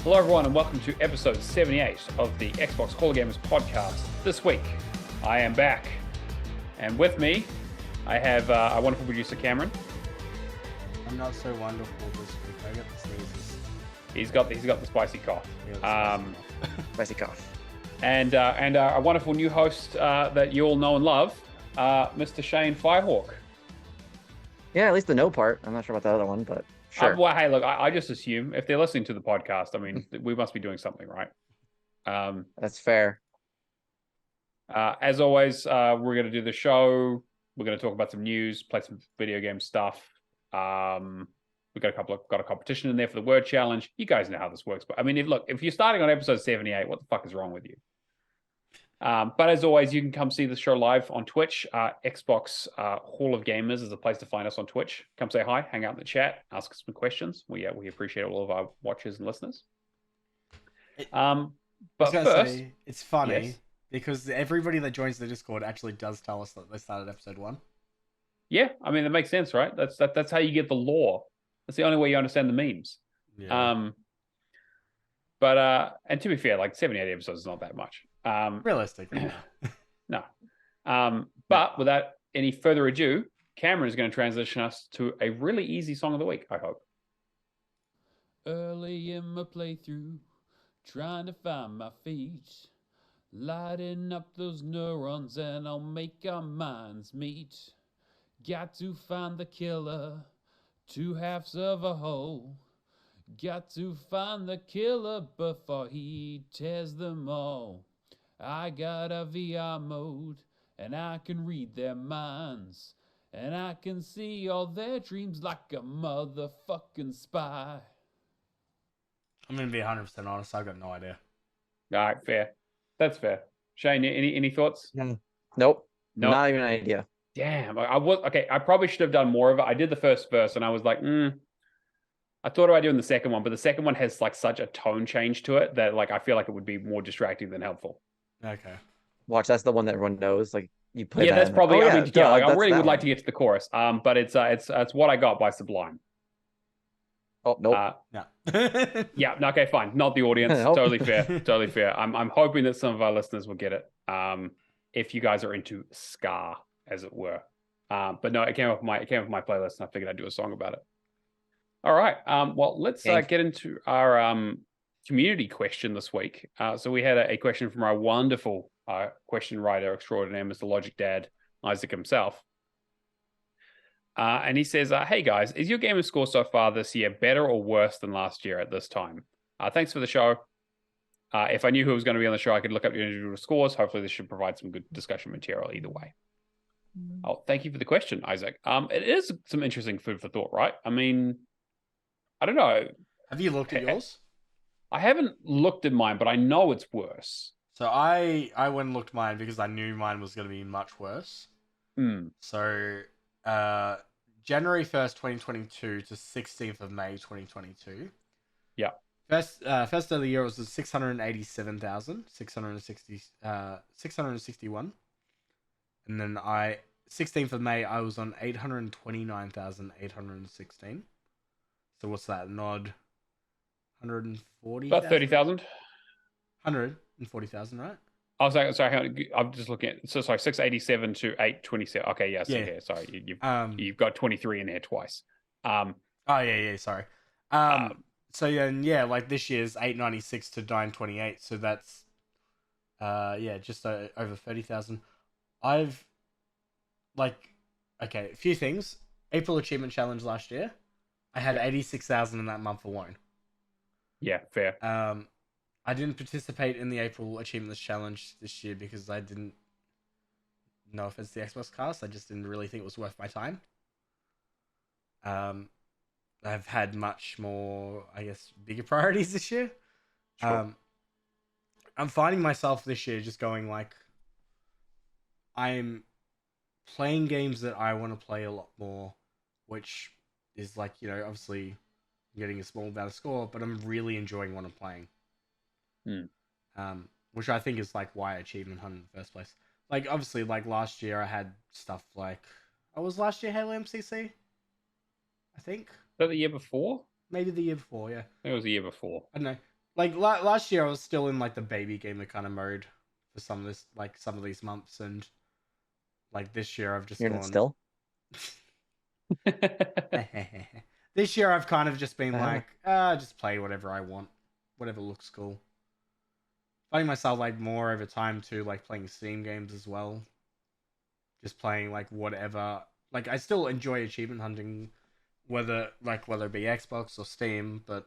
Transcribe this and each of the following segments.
Hello, everyone, and welcome to episode 78 of the Xbox Hall of Gamers podcast. This week, I am back, and with me, I have our wonderful producer, Cameron. I'm not so wonderful this week. I got the sneezes. He's got the spicy cough. Spicy cough. And our wonderful new host that you all know and love, Mr. Shane Firehawk. Yeah, at least the no part. I'm not sure about the other one, but sure. Well, hey, look, I just assume if they're listening to the podcast, I mean, we must be doing something right. That's fair. As always, we're going to do the show. We're going to talk about some news, play some video game stuff. We've got a competition in there for the word challenge. You guys know how this works. But I mean, if you're starting on episode 78, what the fuck is wrong with you? But as always, you can come see the show live on Twitch. Xbox Hall of Gamers is the place to find us on Twitch. Come say hi, hang out in the chat, ask us some questions. We appreciate all of our watchers and listeners. But first, it's funny yes. because everybody that joins the Discord actually does tell us that they started episode 1. Yeah, I mean, that makes sense, right? That's how you get the lore. That's the only way you understand the memes. Yeah. And to be fair, like 78 episodes is not that much. Realistically, no. But without any further ado, Cameron is going to transition us to a really easy song of the week, I hope. Early in my playthrough, trying to find my feet, lighting up those neurons and I'll make our minds meet. Got to find the killer, 2 halves of a whole. Got to find the killer before he tears them all. I got a VR mode, and I can read their minds, and I can see all their dreams like a motherfucking spy. I'm going to be 100% honest. I've got no idea. All right, fair. That's fair. Shane, any thoughts? Nope. Not even an idea. Damn, I probably should have done more of it. I did the first verse, and I was like, I thought about doing the second one, but the second one has like such a tone change to it that like I feel like it would be more distracting than helpful. Okay. Watch, that's the one that everyone knows. Like you play. Yeah, that's probably. I really would like to to get to the chorus. But it's What I Got by Sublime. Oh nope. No. Yeah. Okay. Fine. Not the audience. Nope. Totally fair. Totally fair. I'm hoping that some of our listeners will get it. If you guys are into ska, as it were. But no, it came off my playlist, and I figured I'd do a song about it. All right. Well, let's get into our community question this week. So we had a question from our wonderful question writer extraordinaire, Mr. Logic Dad, Isaac himself. And he says, hey guys, is your gamer score so far this year better or worse than last year at this time? Thanks for the show. If I knew who was going to be on the show, I could look up your individual scores. Hopefully this should provide some good discussion material either way. Oh, thank you for the question, Isaac. It is some interesting food for thought, right? I mean, I don't know. Have you looked at yours? I haven't looked at mine, but I know it's worse. So I went and looked mine because I knew mine was going to be much worse. So January 1st, 2022 to 16th of May, 2022. Yeah. First of the year was 661. And then 16th of May, I was on 829,816. So what's that? Nod 140? About 30,000. 140,000, right? Oh, sorry. I'm just looking at. So sorry, 687 to 827. Okay, yes. Yeah. Okay, sorry, you've got 23 in there twice. Sorry. So yeah, like this year's 896 to 928. So that's just over 30,000. I've a few things. April Achievement Challenge last year, I had 86,000 in that month alone. Yeah, fair. I didn't participate in the April Achievements Challenge this year because I didn't know if it's the Xbox cast. I just didn't really think it was worth my time. I've had much more, I guess, bigger priorities this year. Sure. I'm finding myself this year just going like, I'm playing games that I want to play a lot more, which is like, obviously getting a small amount of score, but I'm really enjoying what I'm playing. Which I think is like why I achievement hunt in the first place. Like obviously, like last year I had stuff like, was last year Halo MCC? I think. Was that the year before? Maybe the year before, yeah. I think it was the year before. I don't know. like last year I was still in like the baby gamer kind of mode for some of this, like some of these months, and like this year I've just You're not gone. still. This year I've kind of just been Uh-huh. like, just play whatever I want, whatever looks cool. Finding myself like more over time to like playing Steam games as well. Just playing like whatever. Like I still enjoy achievement hunting, whether it be Xbox or Steam, but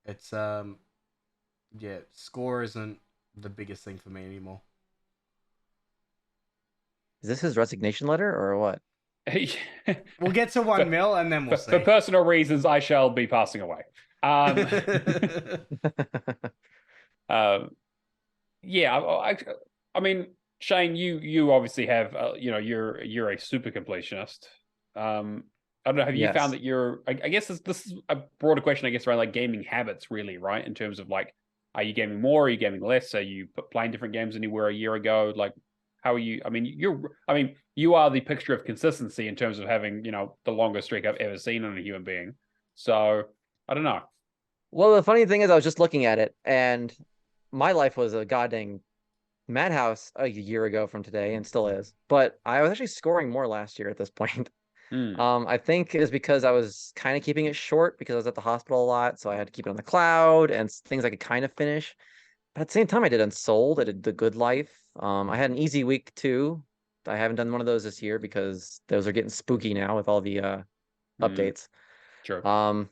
it's yeah, score isn't the biggest thing for me anymore. Is this his resignation letter or what? We'll get to 1 mil and then we'll see. For personal reasons, I shall be passing away. Yeah, I mean, Shane, you obviously have, you're a super completionist. I don't know. Have you found Yes. that you're? I guess this is a broader question. I guess around like gaming habits, really, right? In terms of like, are you gaming more? Are you gaming less? Are you playing different games than you were a year ago? Like, how are you? I mean, you are the picture of consistency in terms of having, the longest streak I've ever seen on a human being. So I don't know. Well, the funny thing is, I was just looking at it, and my life was a goddamn madhouse a year ago from today, and still is. But I was actually scoring more last year at this point. Hmm. I think it is because I was kind of keeping it short because I was at the hospital a lot, so I had to keep it on the cloud and things I could kind of finish. But at the same time, I did Unsold, I did The Good Life. I had an easy week too. I haven't done one of those this year because those are getting spooky now with all the updates. Sure.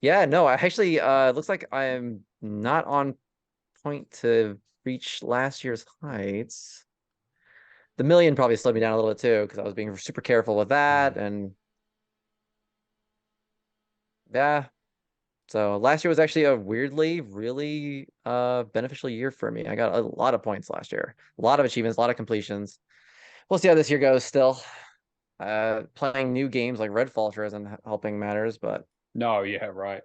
Yeah, no, I actually it looks like I'm not on point to reach last year's heights. The million probably slowed me down a little bit too because I was being super careful with that, and yeah. So last year was actually a weirdly really beneficial year for me. I got a lot of points last year, a lot of achievements, a lot of completions. We'll see how this year goes still. Playing new games like Redfall sure isn't helping matters, but No, yeah, right.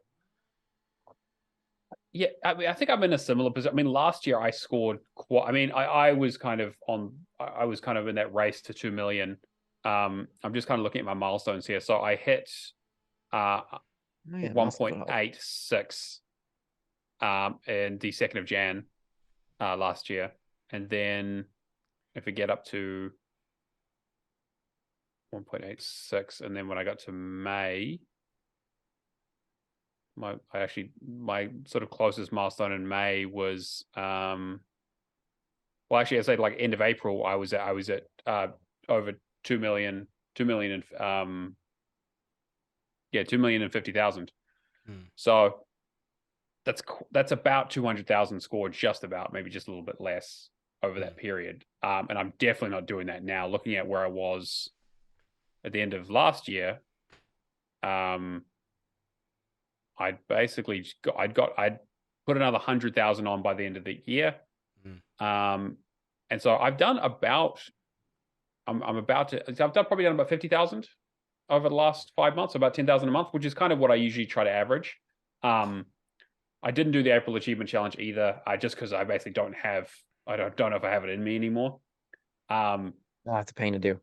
Yeah, I mean, I think I'm in a similar position. I mean, last year I scored quite. I mean, I was kind of on. I was kind of in that race to 2 million. I'm just kind of looking at my milestones here. So I hit oh yeah, muscles will help. 1.86 in the 2nd of Jan last year, and then if we get up to 1.86, and then when I got to May, my sort of closest milestone in May was well, actually I say like end of April I was at over 2 million and 2,050,000. So that's about 200,000 scored, just about, maybe just a little bit less over that period. And I'm definitely not doing that now. Looking at where I was at the end of last year, I'd basically I'd put another 100,000 on by the end of the year. And so I've done about I've probably done about 50,000 over the last 5 months, about 10,000 a month, which is kind of what I usually try to average. I didn't do the April achievement challenge either, just because I basically don't know if I have it in me anymore. It's a pain to do.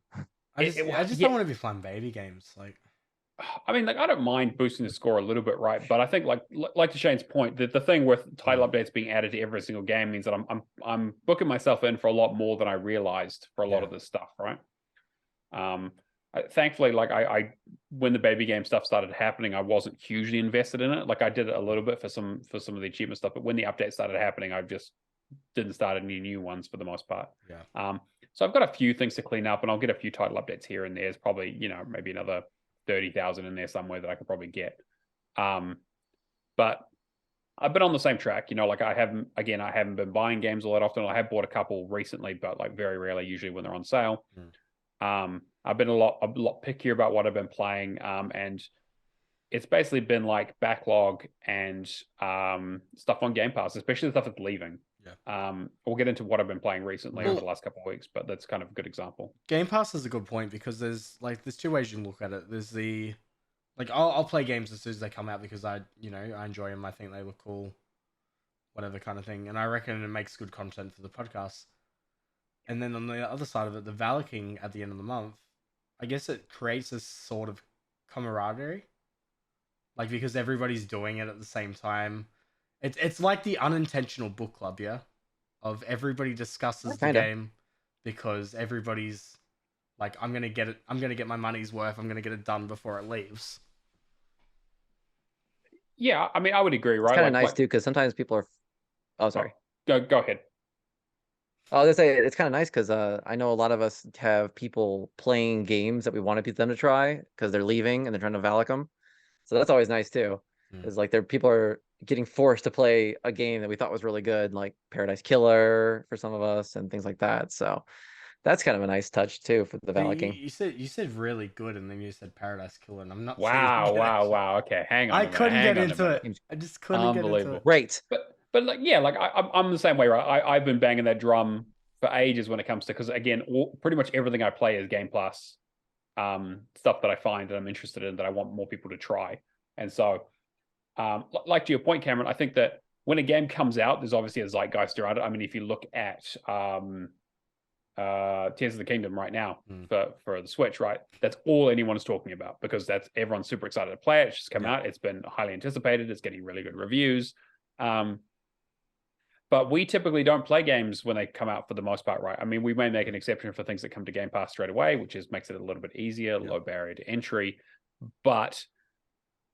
I just don't want to be playing baby games. Like, I mean, like, I don't mind boosting the score a little bit, right? But I think, like to Shane's point, the thing with title updates being added to every single game means that I'm booking myself in for a lot more than I realized for a lot of this stuff, right? Thankfully, like I when the baby game stuff started happening, I wasn't hugely invested in it. Like I did it a little bit for some of the achievement stuff, but when the update started happening, I just didn't start any new ones for the most part. Yeah. So I've got a few things to clean up, and I'll get a few title updates here and there. There's probably, maybe another 30,000 in there somewhere that I could probably get. But I've been on the same track, like I haven't been buying games all that often. I have bought a couple recently, but like very rarely, usually when they're on sale. I've been a lot pickier about what I've been playing. And it's basically been like backlog and stuff on Game Pass, especially the stuff that's leaving. Yeah. We'll get into what I've been playing recently over the last couple of weeks, but that's kind of a good example. Game Pass is a good point because there's two ways you can look at it. There's I'll play games as soon as they come out because I enjoy them. I think they look cool, whatever kind of thing, and I reckon it makes good content for the podcast. And then on the other side of it, the Valking at the end of the month, I guess it creates a sort of camaraderie, like because everybody's doing it at the same time. It's like the unintentional book club, yeah, of everybody discusses the Kinda. game because everybody's like, I'm gonna get it. I'm gonna get my money's worth. I'm gonna get it done before it leaves. Yeah, I mean, I would agree, It's right? kind of nice too, because sometimes people are. Oh, sorry. Go ahead. I was gonna say it's kind of nice because I know a lot of us have people playing games that we wanted them to try because they're leaving and they're trying to Valak them. So that's always nice too. Is like people are getting forced to play a game that we thought was really good, like Paradise Killer for some of us and things like that. So that's kind of a nice touch too for the But Valaking. you said really good, and then you said Paradise Killer, and I'm not. Wow. Okay, hang on. I couldn't get into it. I just couldn't get into it. Great. But like, yeah, like I'm the same way, right? I've been banging that drum for ages when it comes to, because again, pretty much everything I play is Game Plus stuff that I find that I'm interested in, that I want more people to try. And so, like to your point, Cameron, I think that when a game comes out, there's obviously a zeitgeist around it. I mean, if you look at Tears of the Kingdom right now for the Switch, right? That's all anyone is talking about, because that's everyone's super excited to play it. It's just come out. It's been highly anticipated. It's getting really good reviews. But we typically don't play games when they come out for the most part, right? I mean, we may make an exception for things that come to Game Pass straight away, which makes it a little bit easier, low barrier to entry. But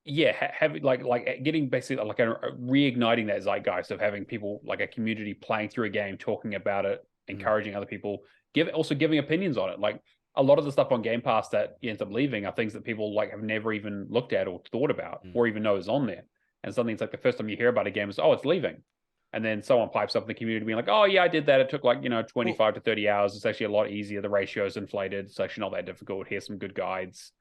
yeah, having like getting basically like reigniting that zeitgeist of having people, like a community, playing through a game, talking about it, encouraging other people, also giving opinions on it. Like a lot of the stuff on Game Pass that ends up leaving are things that people like have never even looked at or thought about or even know is on there. And something, it's like the first time you hear about a game is, oh, it's leaving. And then someone pipes up in the community being like, oh, yeah, I did that. It took like, 25 to 30 hours. It's actually a lot easier. The ratio's inflated. It's actually not that difficult. Here's some good guides.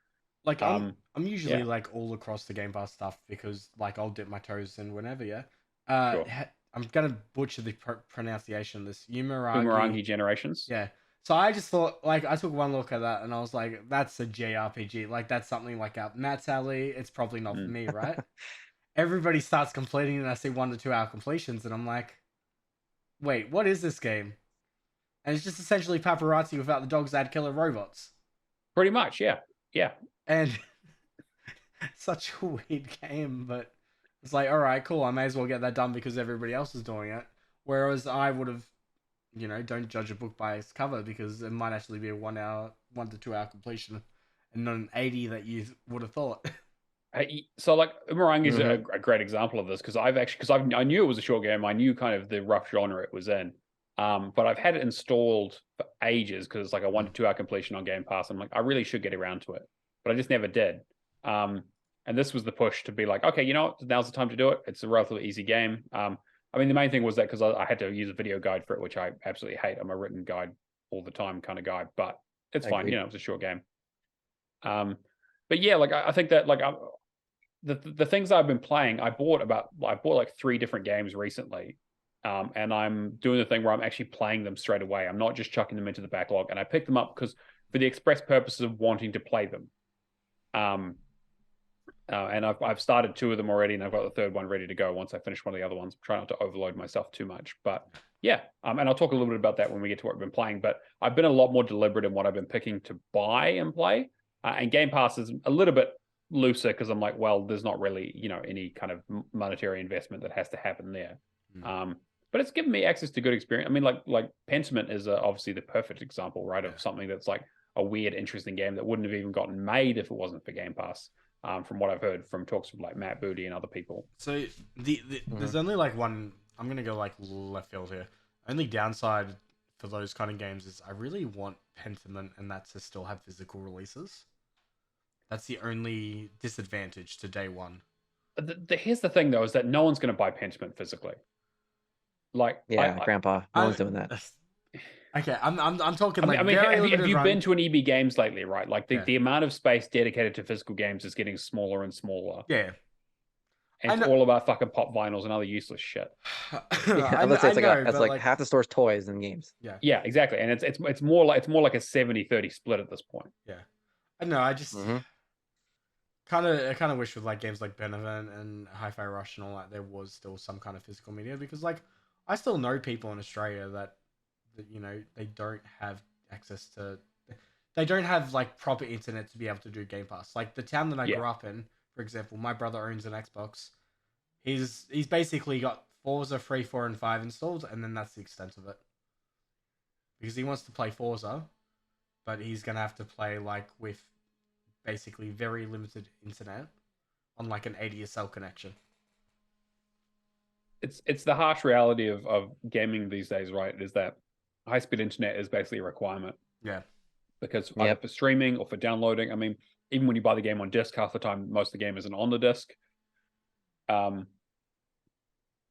Like, I'm usually like all across the Game Pass stuff because like I'll dip my toes in whenever, yeah. Sure. I'm going to butcher the pronunciation of this. Umurangi Generations. Yeah. So I just thought, like, I took one look at that and I was like, that's a JRPG. Like, that's something like up Matt's alley. It's probably not for me, right? Everybody starts completing and I see 1 to 2 hour completions and I'm like, wait, what is this game? And it's just essentially paparazzi without the dogs that killer robots. Pretty much, yeah. Yeah. And such a weird game, but it's like, all right, cool. I may as well get that done because everybody else is doing it. Whereas I would have, don't judge a book by its cover because it might actually be a 1 to 2 hour completion and not an 80 that you would have thought. So like Umurangi is a great example of this, because I knew it was a short game. I knew kind of the rough genre it was in. But I've had it installed for ages because it's like a 1 to 2 hour completion on Game Pass. I'm like, I really should get around to it, but I just never did. And this was the push to be like, okay, now's the time to do it. It's a relatively easy game. I mean, the main thing was that because I had to use a video guide for it, which I absolutely hate. I'm a written guide all the time kind of guy, but it's fine. It's a short game. But yeah, like I think that like the things I've been playing, I bought like 3 different games recently. And I'm doing the thing where I'm actually playing them straight away. I'm not just chucking them into the backlog. And I picked them up because for the express purposes of wanting to play them. And I've started 2 of them already, and I've got the 3rd one ready to go once I finish one of the other ones. I'm trying not to overload myself too much. But yeah, and I'll talk a little bit about that when we get to what I've been playing. But I've been a lot more deliberate in what I've been picking to buy and play. And Game Pass is a little bit looser because I'm like, well, there's not really, any kind of monetary investment that has to happen there. But it's given me access to good experience. I mean, like Pentiment is obviously the perfect example, right, of something that's like a weird, interesting game that wouldn't have even gotten made if it wasn't for Game Pass. From what I've heard from talks from like Matt Booty and other people. So there's only like one. I'm gonna go like left field here. Only downside for those kind of games is I really want Pentiment, and that's to still have physical releases. That's the only disadvantage to day one. Here's the thing, though, is that no one's going to buy Pentiment physically. Like, Grandpa, no one's doing that. Okay, I'm talking like. I mean, have you been to an EB Games lately? Right, like the amount of space dedicated to physical games is getting smaller and smaller. Yeah. And it's all about fucking pop vinyls and other useless shit. It's like half the store's toys and games. Yeah. Yeah, exactly. And it's more like a 70-30 split at this point. Yeah. I know. I just kind of wish with like games like Benevent and Hi-Fi Rush and all that there was still some kind of physical media, because like I still know people in Australia that they don't have access to, they don't have like proper internet to be able to do Game Pass. Like the town that I grew up in, for example, my brother owns an Xbox. He's basically got Forza 3, 4, and 5 installed, and then that's the extent of it. Because he wants to play Forza, but he's gonna have to play like with basically very limited internet on like an ADSL connection. It's the harsh reality of gaming these days, right? Is that high-speed internet is basically a requirement. Yeah. Because either for streaming or for downloading. I mean, even when you buy the game on disc, half the time most of the game isn't on the disc. And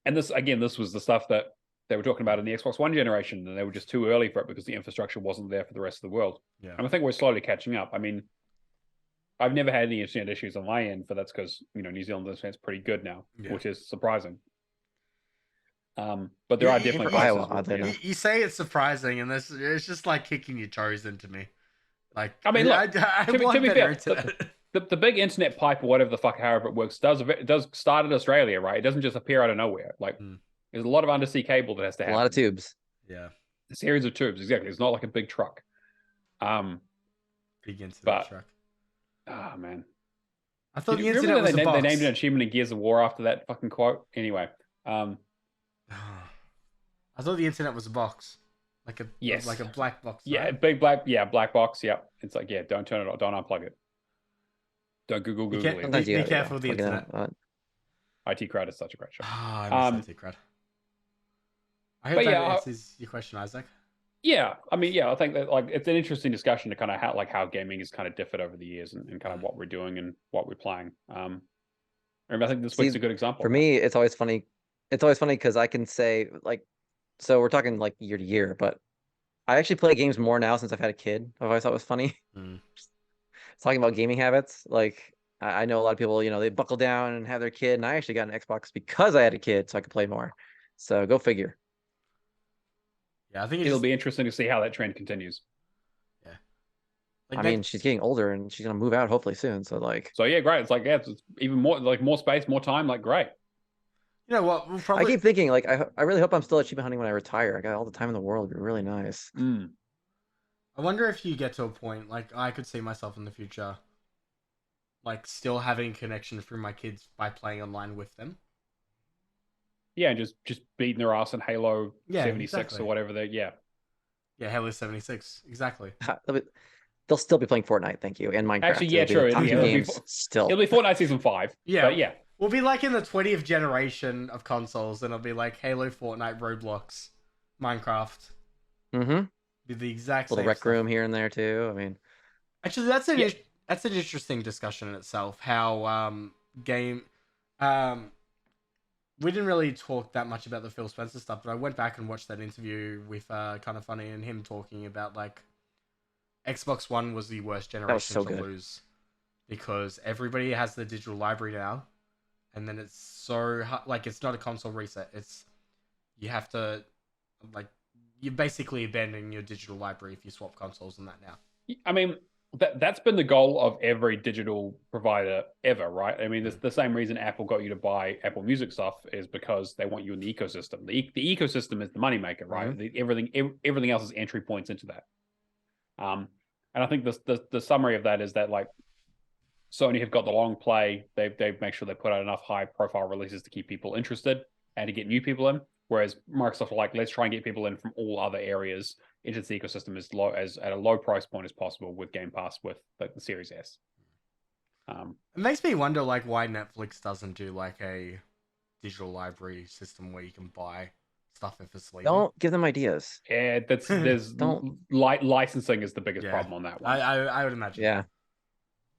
this was the stuff that they were talking about in the Xbox One generation, and they were just too early for it because the infrastructure wasn't there for the rest of the world. Yeah. And I think we're slowly catching up. I mean, I've never had any internet issues on my end, but that's because New Zealand internet's pretty good now, which is surprising. But there are different places. You say it's surprising, and it's just like kicking your toes into me. Like, I mean, look, I to be fair, the big internet pipe or whatever the fuck, however it works, does start in Australia, right? It doesn't just appear out of nowhere. Like, there's a lot of undersea cable that has to happen. A lot of tubes. Yeah. A series of tubes, exactly. It's not like a big truck. Big internet truck. Oh, man. I thought the internet was a box. They named an achievement in Gears of War after that fucking quote. Anyway. I thought the internet was a box. Like a black box. Yeah, right? big black box. Yep. It's like, don't turn it on, don't unplug it. Don't Google it. Be careful with the internet. IT Crowd is such a great show. I miss IT Crowd. I hope that answers your question, Isaac. Yeah, I mean, I think that like it's an interesting discussion to kind of how gaming has kind of differed over the years and kind of what we're doing and what we're playing. And I think this week's a good example. For me, it's always funny. It's always funny because I can say like, so we're talking like year to year, but I actually play games more now since I've had a kid. I've always thought it was funny. Talking about gaming habits, like I know a lot of people, they buckle down and have their kid, and I actually got an Xbox because I had a kid, so I could play more. So go figure. Yeah, I think it'll be interesting to see how that trend continues. Yeah, I mean, she's getting older and she's gonna move out hopefully soon. So great. It's like it's even more like more space, more time. Like great. You know what? I keep thinking like I really hope I'm still achievement hunting when I retire. I got all the time in the world. It'd be really nice. I wonder if you get to a point like I could see myself in the future, like still having connection through my kids by playing online with them. Yeah, and just beating their ass in Halo 76 exactly. or whatever they Yeah, Halo 76, exactly. They'll still be playing Fortnite, thank you, and Minecraft. Actually, true. It'll be Fortnite Season 5. Yeah. But yeah. We'll be like in the 20th generation of consoles, and it'll be like Halo, Fortnite, Roblox, Minecraft. Be the exact same little rec stuff. room here and there too. I mean, actually, that's an interesting discussion in itself. How we didn't really talk that much about the Phil Spencer stuff, but I went back and watched that interview with Kind of Funny and him talking about like Xbox One was the worst generation to lose because everybody has the digital library now, and then it's so like it's not a console reset. It's you have to like you're basically abandoning your digital library if you swap consoles and that now. I mean, that's been the goal of every digital provider ever, right? I mean, the same reason Apple got you to buy Apple Music stuff is because they want you in the ecosystem. The ecosystem is the moneymaker, right? Everything else is entry points into that. And I think the summary of that is that like Sony have got the long play. They make sure they put out enough high profile releases to keep people interested and to get new people in. Whereas Microsoft are like, let's try and get people in from all other areas into the ecosystem as at a low price point as possible with Game Pass with like the Series S. It makes me wonder like why Netflix doesn't do like a digital library system where you can buy stuff if it's legal. Don't give them ideas. Yeah, there's licensing is the biggest problem on that one. I would imagine. Yeah.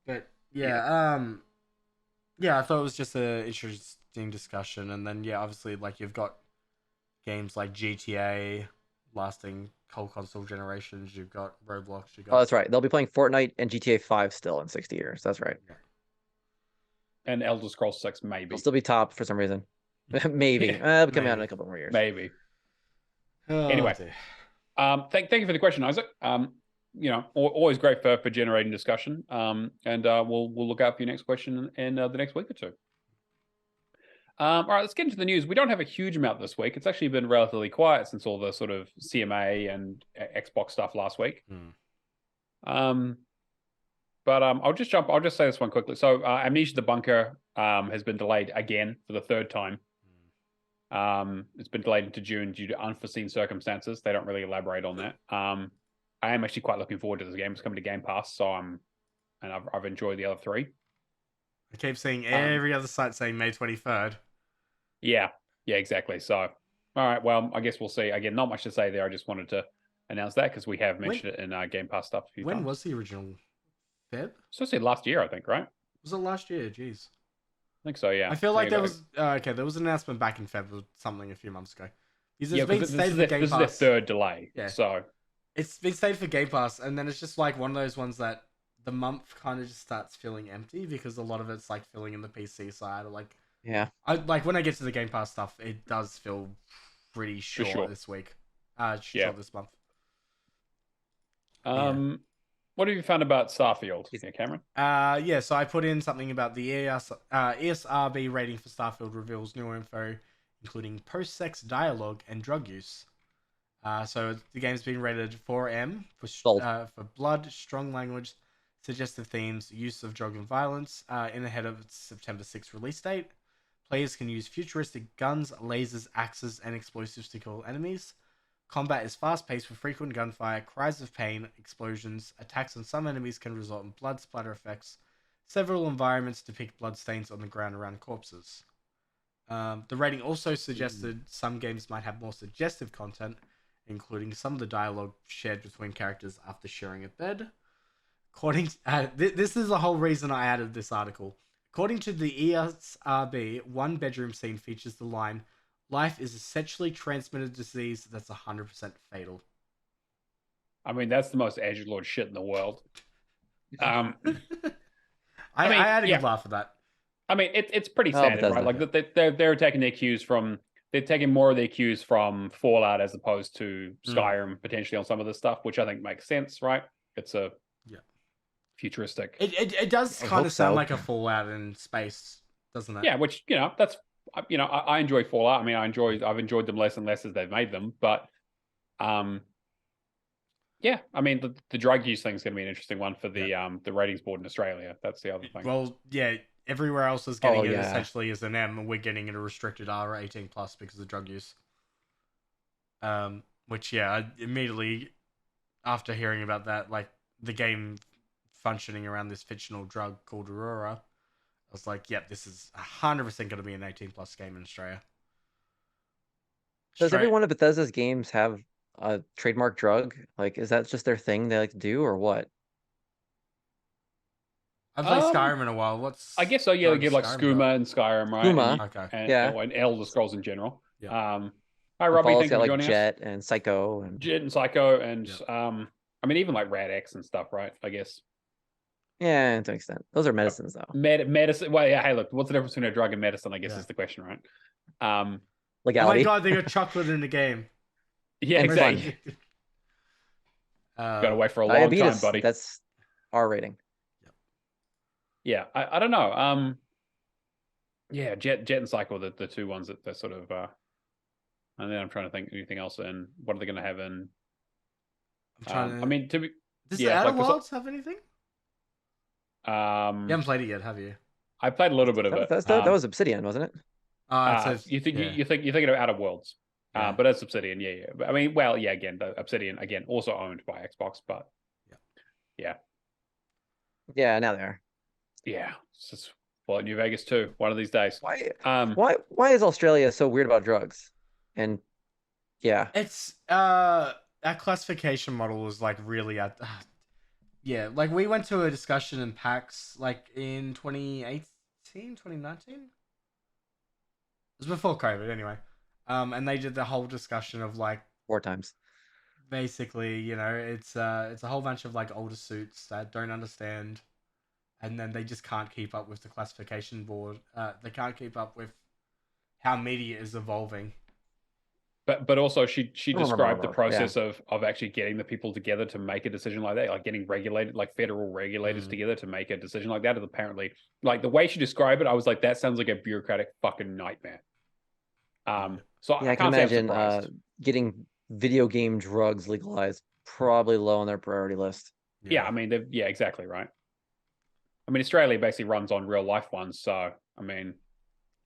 But I thought it was just an interesting discussion, and then obviously like you've got games like GTA lasting whole console generations. You've got Roblox. Oh, that's right. They'll be playing Fortnite and GTA 5 still in 60 years. That's right. Yeah. And Elder Scrolls 6 maybe. They'll still be top for some reason. Maybe. It'll come out in a couple more years. Maybe. Anyway, thank you for the question, Isaac. Always great for generating discussion. And we'll look out for your next question in the next week or two. All right, let's get into the news. We don't have a huge amount this week. It's actually been relatively quiet since all the sort of CMA and Xbox stuff last week. But I'll just say this one quickly. So Amnesia the Bunker has been delayed again for the third time. It's been delayed into June due to unforeseen circumstances. They don't really elaborate on that. I am actually quite looking forward to this game. It's coming to Game Pass, so I've enjoyed the other three. I keep seeing every other site saying May 23rd. Yeah, exactly. So, all right, well, I guess we'll see. Again, not much to say there. I just wanted to announce that because we have mentioned it in Game Pass stuff a few times. When was the original Feb? So say last year, I think, right? Was it last year? Jeez. I think so, yeah. I feel like there was there was an announcement back in Feb or something a few months ago. This is their third delay. Yeah. So it's been stayed for Game Pass, and then it's just like one of those ones that the month kind of just starts feeling empty because a lot of it's like filling in the PC side or like when I get to the Game Pass stuff, it does feel pretty short this week. Short this month. What have you found about Starfield, Cameron? So I put in something about the ESRB rating for Starfield reveals new info, including post-sex dialogue and drug use. So the game's been rated 4M for blood, strong language, suggestive themes, use of drug and violence, in ahead of its September 6th release date. Players can use futuristic guns, lasers, axes, and explosives to kill enemies. Combat is fast-paced with frequent gunfire, cries of pain, explosions. Attacks on some enemies can result in blood splatter effects. Several environments depict bloodstains on the ground around corpses. The rating also suggested some games might have more suggestive content, including some of the dialogue shared between characters after sharing a bed. This is the whole reason I added this article. According to the ESRB, one bedroom scene features the line, "Life is a sexually transmitted disease that's 100% fatal." I mean, that's the most edgelord shit in the world. I had a good laugh at that. I mean, it's pretty standard, right? Like they're taking their cues from, they're taking more of their cues from Fallout as opposed to Skyrim potentially on some of the stuff, which I think makes sense, right? It's a futuristic. It does kind of sound like a Fallout in space, doesn't it? Yeah, which that's. I enjoy Fallout. I mean, I've enjoyed them less and less as they've made them. But, I mean, the drug use thing is going to be an interesting one for the ratings board in Australia. That's the other thing. Well, yeah, everywhere else is getting it essentially as an M, and we're getting it a restricted R 18+ because of drug use. Which I immediately after hearing about that, like the game functioning around this fictional drug called Aurora, I was like, yep, this is 100% going to be an 18+ game in Australia. Does every one of Bethesda's games have a trademark drug? Like, is that just their thing they like to do, or what? I've played Skyrim in a while. I guess so. Yeah, they give like Skooma and Skyrim, right? Skooma, and Elder Scrolls in general. Yeah. Hi, Robbie. Thanks for joining us. Jet and Psycho and Psycho and I mean, even like Rad X and stuff, right? I guess. Yeah, to an extent. Those are medicines, though. Medicine. Well, yeah. Hey, look, what's the difference between a drug and medicine? I guess is the question, right? Legality. Oh my god, they got chocolate in the game. Yeah, and exactly. Got to wait for a long time, buddy. That's R rating. Yeah, I don't know. Yeah, Jet and Psycho, the two ones that they're sort of. And then I'm trying to think anything else. And what are they going to have in? I mean, to be. Does the Outer Worlds have anything? You haven't played it yet, have you? I played a little bit of it. That was Obsidian, wasn't it? You're thinking of Outer Worlds, but it's Obsidian, yeah. But, I mean, well, yeah, again, the Obsidian, again, also owned by Xbox, but yeah. Now they are. Yeah, it's just, well, New Vegas too. One of these days. Why is Australia so weird about drugs? And it's that classification model is like really like we went to a discussion in PAX like in 2018, 2019. It was before COVID anyway. And they did the whole discussion of like 4 times. Basically, it's a whole bunch of like older suits that don't understand, and then they just can't keep up with the classification board. They can't keep up with how media is evolving. But also she described the process of actually getting the people together to make a decision like that, like getting regulated, like federal regulators together to make a decision like that. And apparently, like the way she described it, I was like, that sounds like a bureaucratic fucking nightmare. So I can imagine getting video game drugs legalized probably low on their priority list. Yeah, I mean, exactly right. I mean, Australia basically runs on real life ones, so I mean,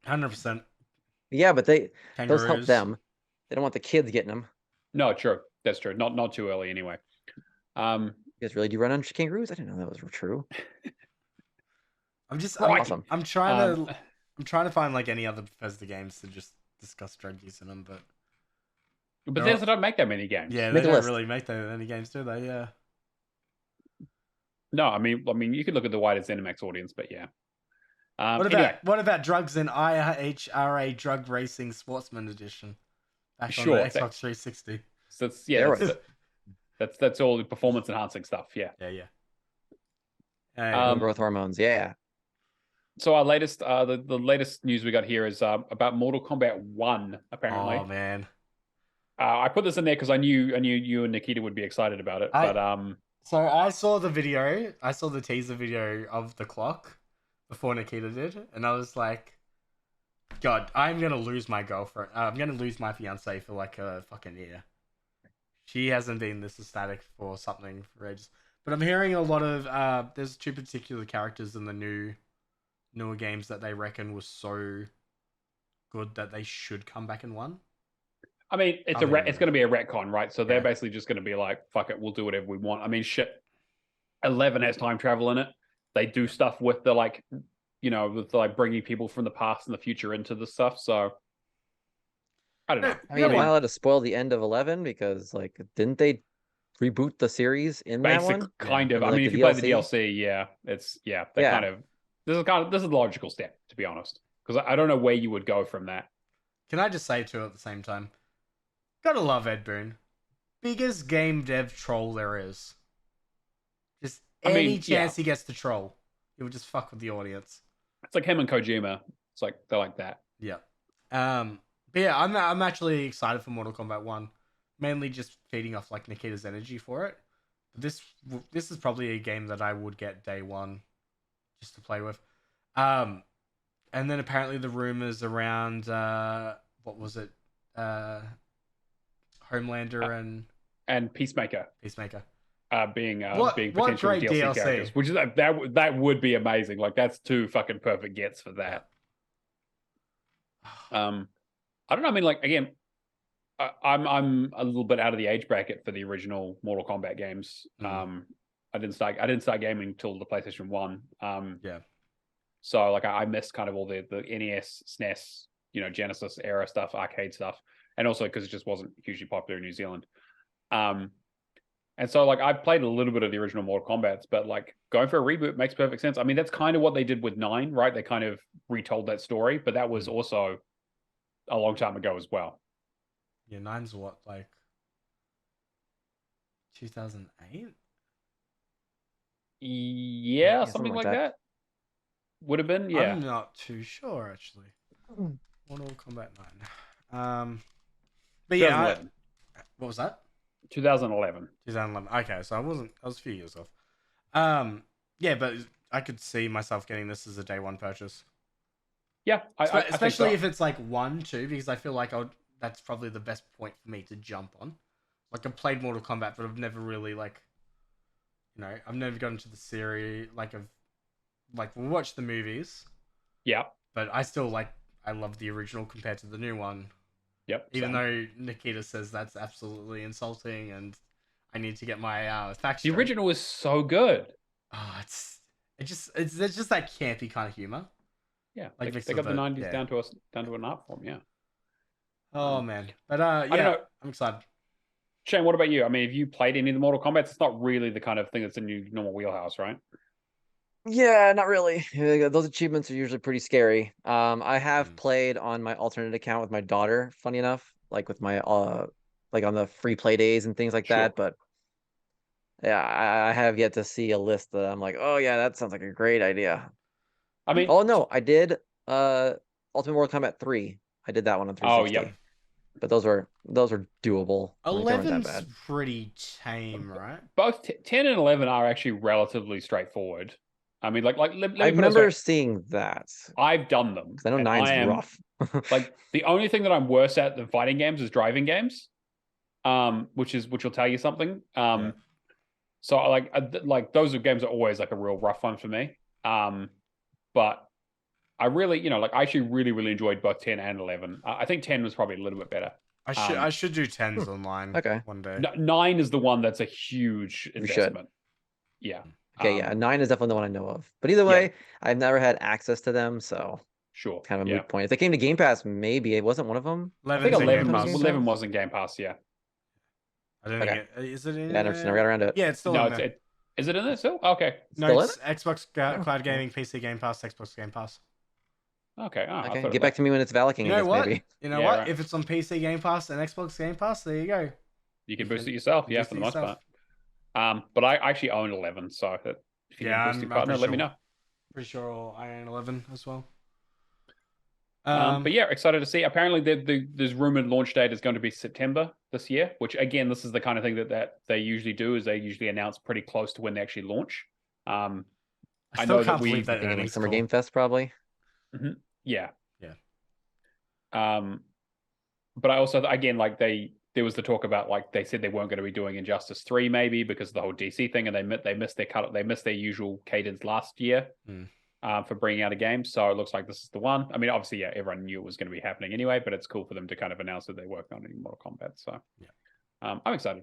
100%. Yeah, but those help Kangaroos. them. They don't want the kids getting them. no, true. That's true. Not too early anyway. You guys really do run on kangaroos? I didn't know that was true. I'm just Right. Awesome. I'm trying to find like any other Bethesda games to just discuss drug use in them, but Bethesda don't make that many games. yeah, Make they a don't list. really make that many games, do they? Yeah. No, I mean, you could look at the wider ZeniMax audience, but yeah. What about drugs in IHRA Drug Racing Sportsman Edition? Back on the Xbox 360. So that's all the performance enhancing stuff. Yeah. Yeah. Growth hormones. Yeah. So our latest, the latest news we got here is about Mortal Kombat 1. Apparently. Oh man. I put this in there because I knew you and Nikita would be excited about it. So I saw the video. I saw the teaser video of the clock before Nikita did, and I was like, God, I'm gonna lose my girlfriend. I'm gonna lose my fiance for like a fucking year. She hasn't been this ecstatic for something for ages. But I'm hearing a lot of there's 2 particular characters in the newer games that they reckon was so good that they should come back in 1. I mean, it's going to be a retcon, right? So they're basically just going to be like, fuck it, we'll do whatever we want. I mean, shit, 11 has time travel in it. They do stuff with the like, with like bringing people from the past and the future into the stuff. So I don't know. I mean, am I allowed to spoil the end of 11? Because like, didn't they reboot the series in that one? Kind of. Yeah. I mean, Like if the you play the DLC? DLC, yeah, kind of. This is the logical step, to be honest, because I don't know where you would go from that. Can I just say too at the same time? Gotta love Ed Boon. Biggest game dev troll there is. Just any chance he gets to troll, he would just fuck with the audience. It's like him and Kojima. It's like they're like that. Yeah. But yeah, I'm actually excited for Mortal Kombat 1. Mainly just feeding off like Nikita's energy for it. But this is probably a game that I would get day 1 just to play with. And then apparently the rumors around what was it? Homelander and Peacemaker being potential great DLC characters, which is that would be amazing. Like that's 2 fucking perfect gets for that. I don't know. I mean, like again, I'm a little bit out of the age bracket for the original Mortal Kombat games. I didn't start gaming till the PlayStation 1. So like I missed kind of all the NES, SNES, Genesis era stuff, arcade stuff, and also because it just wasn't hugely popular in New Zealand. And so like I played a little bit of the original Mortal Kombats, but like going for a reboot makes perfect sense. I mean, that's kind of what they did with 9, right? They kind of retold that story, but that was also a long time ago as well. Yeah, 9's what, like 2008? Yeah, something like that. Would have been, yeah. I'm not too sure actually. Mortal Kombat 9. But yeah, what was that? 2011. 2011. Okay, so I was a few years off. Yeah, but I could see myself getting this as a day 1 purchase. Yeah, especially if it's like 1, 2, because I feel like that's probably the best point for me to jump on. Like I've played Mortal Kombat, but I've never really I've never gotten into the series. We watched the movies. Yeah, but I still I love the original compared to the new one. Yep. Even though Nikita says that's absolutely insulting, and I need to get my facts. The original was so good. Oh, it's just that campy kind of humor. Yeah, like they got the 90s down to an art form. Yeah. Oh man, but I don't know. I'm excited. Shane, what about you? I mean, have you played any of the Mortal Kombat? It's not really the kind of thing that's in your normal wheelhouse, right? Yeah, not really. Those achievements are usually pretty scary. I have played on my alternate account with my daughter, funny enough, like with my like on the free play days and things like that. But yeah, I have yet to see a list that I'm like, oh yeah, that sounds like a great idea. I mean, oh no, I did Ultimate Mortal Kombat 3. I did that one on 360. Oh yeah. But those were doable. 11's pretty tame, right? Both 10 and 11 are actually relatively straightforward. I mean, like I remember seeing that. I've done them. I know 9's rough. Like the only thing that I'm worse at than fighting games is driving games, which will tell you something. So like those games are always like a real rough one for me. But I really, like I actually really enjoyed both 10 and 11. I think 10 was probably a little bit better. I should do 10s online Okay. one day. 9 is the one that's a huge We should. investment. Yeah. Okay, yeah, 9 is definitely the one I know of. But either way, I've never had access to them, so Sure. kind of a yeah. moot point. If they came to Game Pass, maybe it wasn't one of them. I think 11's in 11 Game was, Pass. 11 was in Game Pass, yeah. I don't think is it in Yeah, I never got around to it. Yeah, it's still No, in there. is it in there still? Okay. No, Still in it's Xbox Oh, Cloud yeah. Gaming, PC Game Pass, Xbox Game Pass. Okay. Oh, I Okay, thought get back to me when it's Valking, You I know guess, what? maybe. You know Yeah, what? right. If it's on PC Game Pass and Xbox Game Pass, there you go. You can You boost can it yourself, yeah, boost for it the most yourself. part. But I actually own 11, so if you need a boosting I'm partner, pretty let me sure. know. Pretty sure I own 11 as well. But yeah, excited to see. Apparently, there's rumored launch date is going to be September this year, which again, this is the kind of thing that they usually do, is they usually announce pretty close to when they actually launch. I I still know that can't believe that Thinking like earnings Summer call. Game Fest, probably. Yeah. Yeah. But I also, again, like there was the talk about, like, they said they weren't going to be doing Injustice 3 maybe because of the whole DC thing, and they missed their usual cadence last year. For bringing out a game, so it looks like this is the one. I mean, obviously, yeah, everyone knew it was going to be happening anyway, but it's cool for them to kind of announce that they're working on it in Mortal Kombat. So, I'm excited.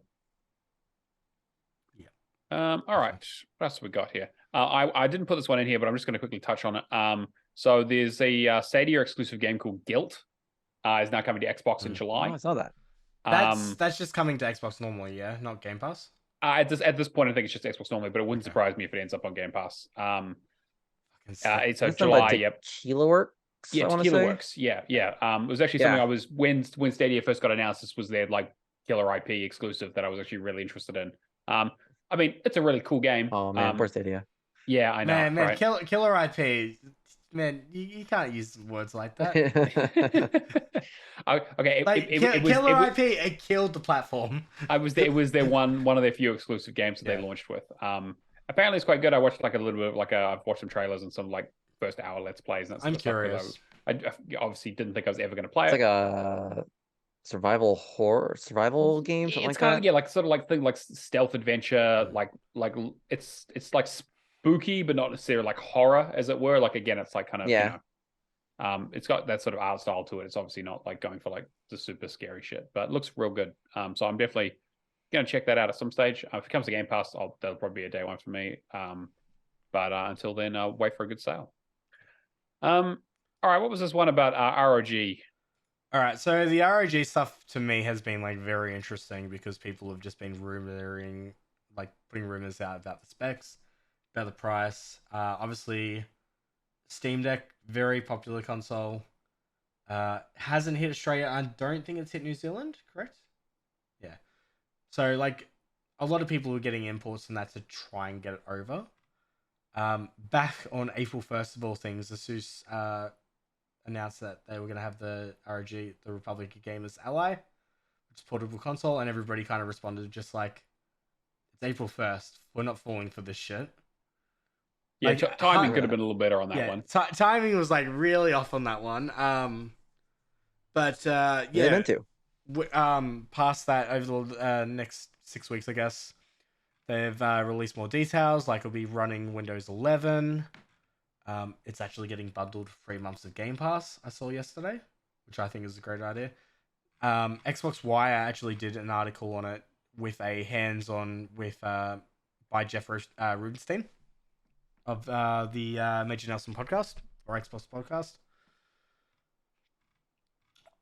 Yeah. All right, what else have we got here? I didn't put this one in here, but I'm just going to quickly touch on it. So there's a Stadia exclusive game called Guilt. Is now coming to Xbox in July. Oh, I saw that. That's just coming to Xbox normally, yeah, not Game Pass. At this point, I think it's just Xbox normally, but it wouldn't surprise me if it ends up on Game Pass. It's a July. Yep. Kiloworks. Yeah, it's Kiloworks. Yeah. It was actually something I was when Stadia first got announced. This was their like killer IP exclusive that I was actually really interested in. I mean, it's a really cool game. Oh man, poor Stadia. Yeah, I know. Man, right? killer IP. Man, you can't use words like that. Okay, killer IP. It killed the platform. It was their one of their few exclusive games that they launched with. Apparently it's quite good. I watched like a little bit of I've watched some trailers and some like first hour let's plays. And that sort I'm of stuff, curious. I obviously didn't think I was ever going to play It's it. like a survival game, something It's like kind that. of like sort of like thing like stealth adventure, like it's like spooky but not necessarily like horror, as it were. Like again, it's like kind of it's got that sort of art style to it. It's obviously not like going for like the super scary shit, but it looks real good. So I'm definitely gonna check that out at some stage. If it comes to Game Pass, that'll probably be a day one for me. But until then, I'll wait for a good sale. All right, what was this one about ROG? All right, so the ROG stuff to me has been like very interesting because people have just been putting rumors out about the specs, about the price. Obviously, Steam Deck, very popular console. Hasn't hit Australia. I don't think it's hit New Zealand, correct? Yeah. So like a lot of people were getting imports and that to try and get it over. Back on April 1st of all things, ASUS announced that they were going to have the ROG, the Republic of Gamers Ally, which is portable console, and everybody kind of responded just like, it's April 1st. We're not falling for this shit. Yeah, Like, timing could have been a little better on that one. Timing was like really off on that one. They meant to. Past that, over the next 6 weeks, I guess, they've released more details. Like it'll be running Windows 11. It's actually getting bundled for 3 months of Game Pass. I saw yesterday, which I think is a great idea. Xbox Wire actually did an article on it with a hands-on by Jeff Rubenstein of the Major Nelson podcast or Xbox podcast.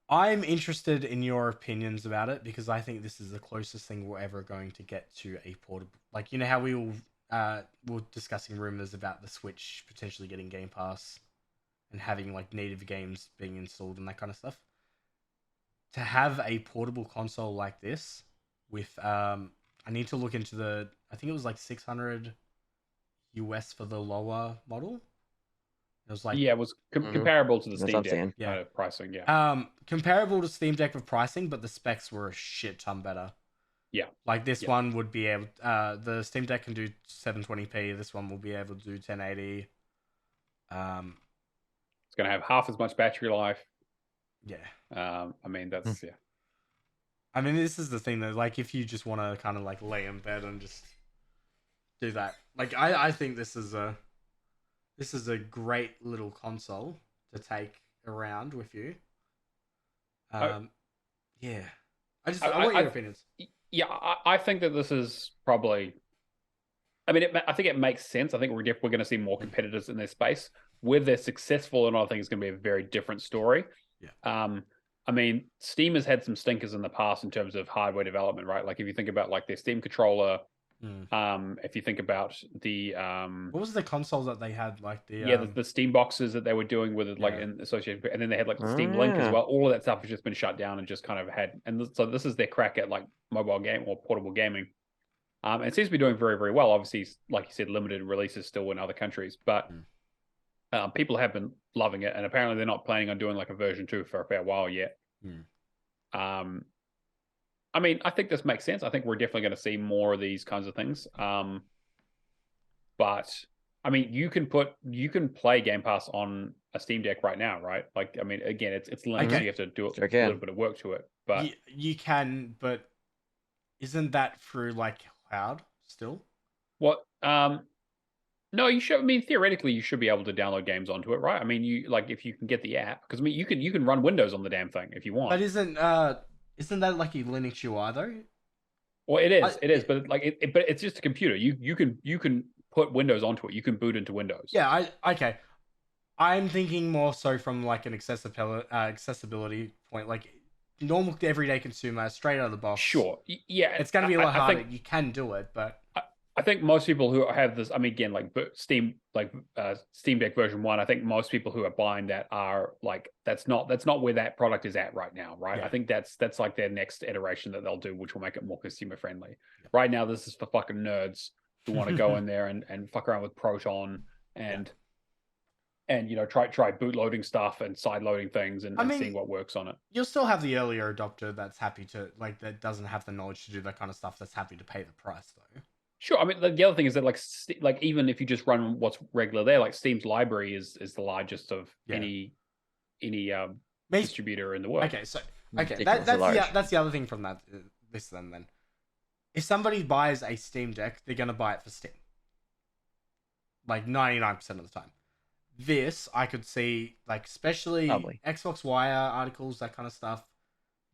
I'm interested in your opinions about it because I think this is the closest thing we're ever going to get to a portable. Like, you know how we were discussing rumors about the Switch potentially getting Game Pass and having like native games being installed and that kind of stuff. To have a portable console like this with I need to look into I think it was like $600 US for the lower model. It was like it was comparable to the Steam Deck pricing. Comparable to Steam Deck with pricing, but the specs were a shit ton better. Yeah, like this one would be able. The Steam Deck can do 720p. This one will be able to do 1080. It's gonna have half as much battery life. Yeah. I mean that's I mean, this is the thing though. Like, if you just want to kind of like lay in bed and just do that, like I think this is a great little console. to take around with you. I- Yeah. I want your opinions. Yeah, I think that this is probably. I mean, I think it makes sense. I think we're going to see more competitors in this space. Whether they're successful or not, I think it's going to be a very different story. Yeah. I mean, Steam has had some stinkers in the past in terms of hardware development, right? Like if you think about like their Steam controller, if you think about the what was the console that they had, like the Steam boxes that they were doing with it, like in associated, and then they had like the Steam Link as well. All of that stuff has just been shut down and just kind of had, and so this is their crack at like mobile game or portable gaming. It seems to be doing very, very well. Obviously, like you said, limited releases still in other countries, but people have been loving it, and apparently they're not planning on doing like a version 2 for a fair while yet. I mean, I think this makes sense. I think we're definitely going to see more of these kinds of things. But I mean, you can play Game Pass on a Steam Deck right now, right? Like, I mean, again, it's limited, so you have to do a little bit of work to it. But you can, but isn't that through like cloud still? What? No, you should. I mean, theoretically, you should be able to download games onto it, right? I mean, you like if you can get the app, because I mean, you can run Windows on the damn thing if you want. But isn't that like a Linux UI though? Well, it is, but like but it's just a computer. You can put Windows onto it. You can boot into Windows. Yeah, okay. I'm thinking more so from like an accessibility point, like normal everyday consumer, straight out of the box. Sure, yeah, it's going to be a lot harder. You can do it, but I think most people who have this, I mean, again, like Steam Deck version 1, I think most people who are buying that are like, that's not where that product is at right now, right? Yeah. I think that's like their next iteration that they'll do, which will make it more consumer friendly. Yeah. Right now, this is for fucking nerds who want to go in there and fuck around with Proton and try bootloading stuff and sideloading things and seeing what works on it. You'll still have the earlier adopter that's happy to, like, that doesn't have the knowledge to do that kind of stuff, that's happy to pay the price though. Sure. I mean, the other thing is that like even if you just run what's regular there, like Steam's library is the largest of any distributor in the world. Okay, so that's the other thing from that list then. If somebody buys a Steam Deck, they're gonna buy it for Steam. Like 99% of the time. This I could see, like, especially Xbox Wire articles, that kind of stuff.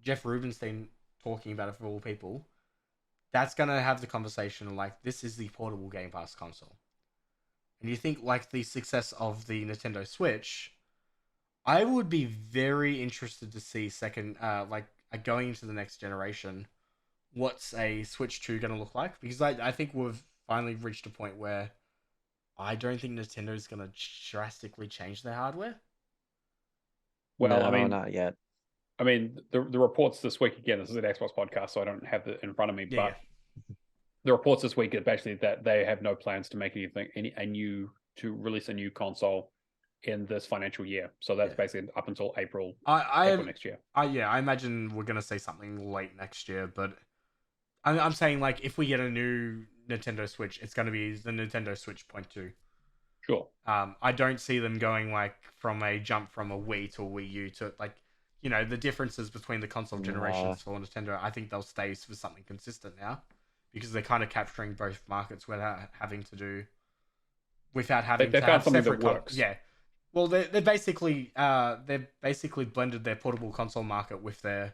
Jeff Rubenstein talking about it for all people. That's going to have the conversation like, this is the portable Game Pass console. And you think, like, the success of the Nintendo Switch, I would be very interested to see going into the next generation, what's a Switch 2 going to look like? Because I think we've finally reached a point where I don't think Nintendo is going to drastically change their hardware. Well, no, I mean, not yet. I mean, the reports this week, again, this is an Xbox podcast, so I don't have it in front of me, but the reports this week are basically that they have no plans to make release a new console in this financial year. So that's basically up until April next year. I imagine we're going to say something late next year, but I'm saying, like, if we get a new Nintendo Switch, it's going to be the Nintendo Switch 0.2. Sure. I don't see them going, like, from a jump from a Wii to a Wii U to, like, the differences between the console generations for Nintendo. I think they'll stay for something consistent now, because they're kind of capturing both markets without having to have separate works. Yeah. Well, they're basically blended their portable console market with their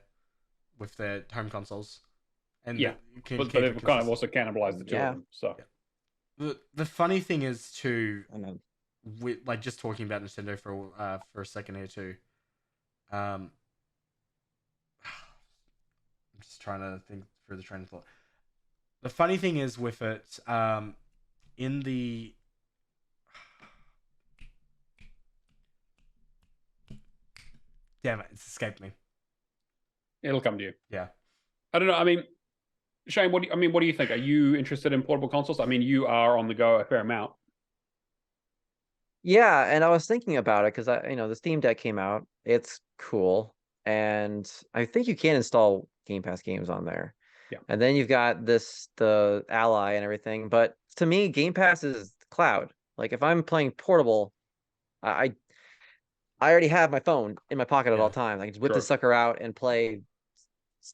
home consoles. And but they've kind of also cannibalized the two of them. So the funny thing is too, with, like, just talking about Nintendo for a second here too. I'm just trying to think through the train of thought. The funny thing is with it, in the damn it, it's escaped me. It'll come to you. Yeah. I don't know. I mean, Shane, what do you think? Are you interested in portable consoles? I mean, you are on the go a fair amount. Yeah, and I was thinking about it because the Steam Deck came out. It's cool, and I think you can install Game Pass games on there. Yeah. And then you've got the Ally and everything. But to me, Game Pass is cloud. Like, if I'm playing portable, I already have my phone in my pocket at all times. I can just whip the sucker out and play,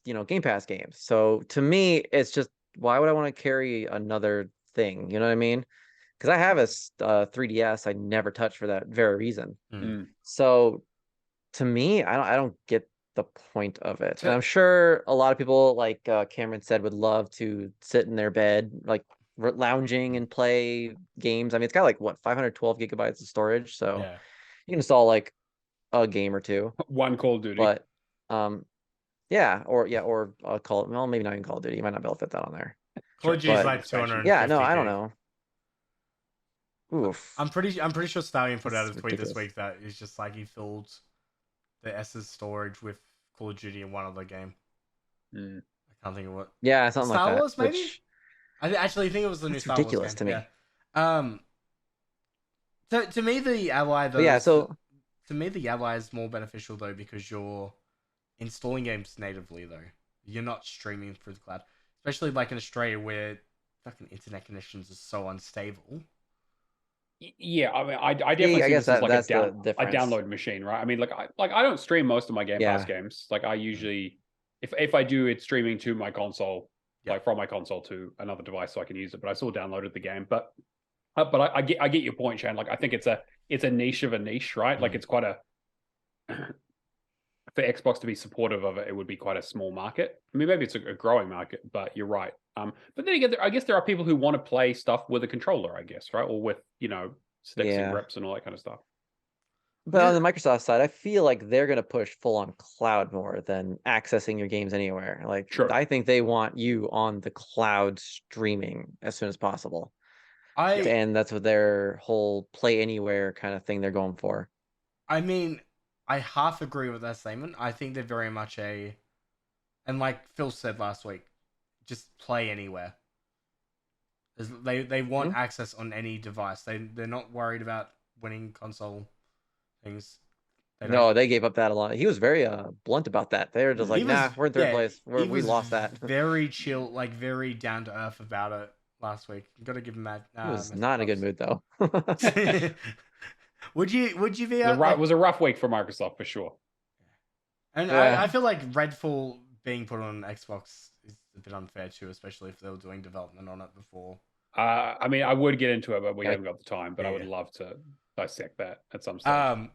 Game Pass games. So to me, it's just, why would I want to carry another thing? You know what I mean? because I have a 3DS I never touched for that very reason. Mm. So to me, I don't get the point of it. And I'm sure a lot of people, like Cameron said, would love to sit in their bed, like lounging and play games. I mean, it's got like what 512 gigabytes of storage, so Yeah. you can install like a game or two. One Call of Duty. But or call it, well, maybe not even Call of Duty. You might not be able to fit that on there. Call of Duty is but- like expansion. 250 Yeah, no, I don't gig. know. Oof. I'm pretty sure Stallion put out a That's tweet this ridiculous. week that is just like he filled the S's storage with Call of Duty and one other game. Mm. I can't think of what. Yeah, something Star like that. Wars, maybe? Which, I actually think it was the new That's Star Wars ridiculous game. to me. Yeah. To me, the Ally though. but yeah, so To me, the Ally is more beneficial though because you're installing games natively though. You're not streaming through the cloud, especially like in Australia where fucking internet connections are so unstable. Yeah, I mean, I definitely Yeah, I see guess this as like that's the a difference. download machine, right? I mean, like I don't stream most of my Game Pass Yeah. games. Like I usually, if I do, it's streaming to my console, Yeah. like from my console to another device so I can use it. But I still downloaded the game. But I get your point, Shane. Like I think it's a niche of a niche, right? Like it's quite a for Xbox to be supportive of it, it would be quite a small market. I mean, maybe it's a growing market, but you're right. But then again, I guess there are people who want to play stuff with a controller, I guess, right? Or with, sticks and Yeah. grips and all that kind of stuff. But on the Microsoft side, I feel like they're going to push full on cloud more than accessing your games anywhere. Like, True. I think they want you on the cloud streaming as soon as possible. And that's what their whole play anywhere kind of thing they're going for. I mean, I half agree with that statement. I think they're very much and like Phil said last week, just play anywhere. They want access on any device. They're not worried about winning console things. They gave up that a lot. He was very blunt about that. They were just like, nah, we're in third place. We lost that. Very chill, like very down to earth about it last week. You got to give him that. He was not in a good mood though. Would you be It was a rough week for Microsoft for sure. And Yeah. I feel like Redfall being put on Xbox is a bit unfair too, especially if they were doing development on it before. I mean, I would get into it, but we haven't got the time. But I would Yeah. love to dissect that at some stage.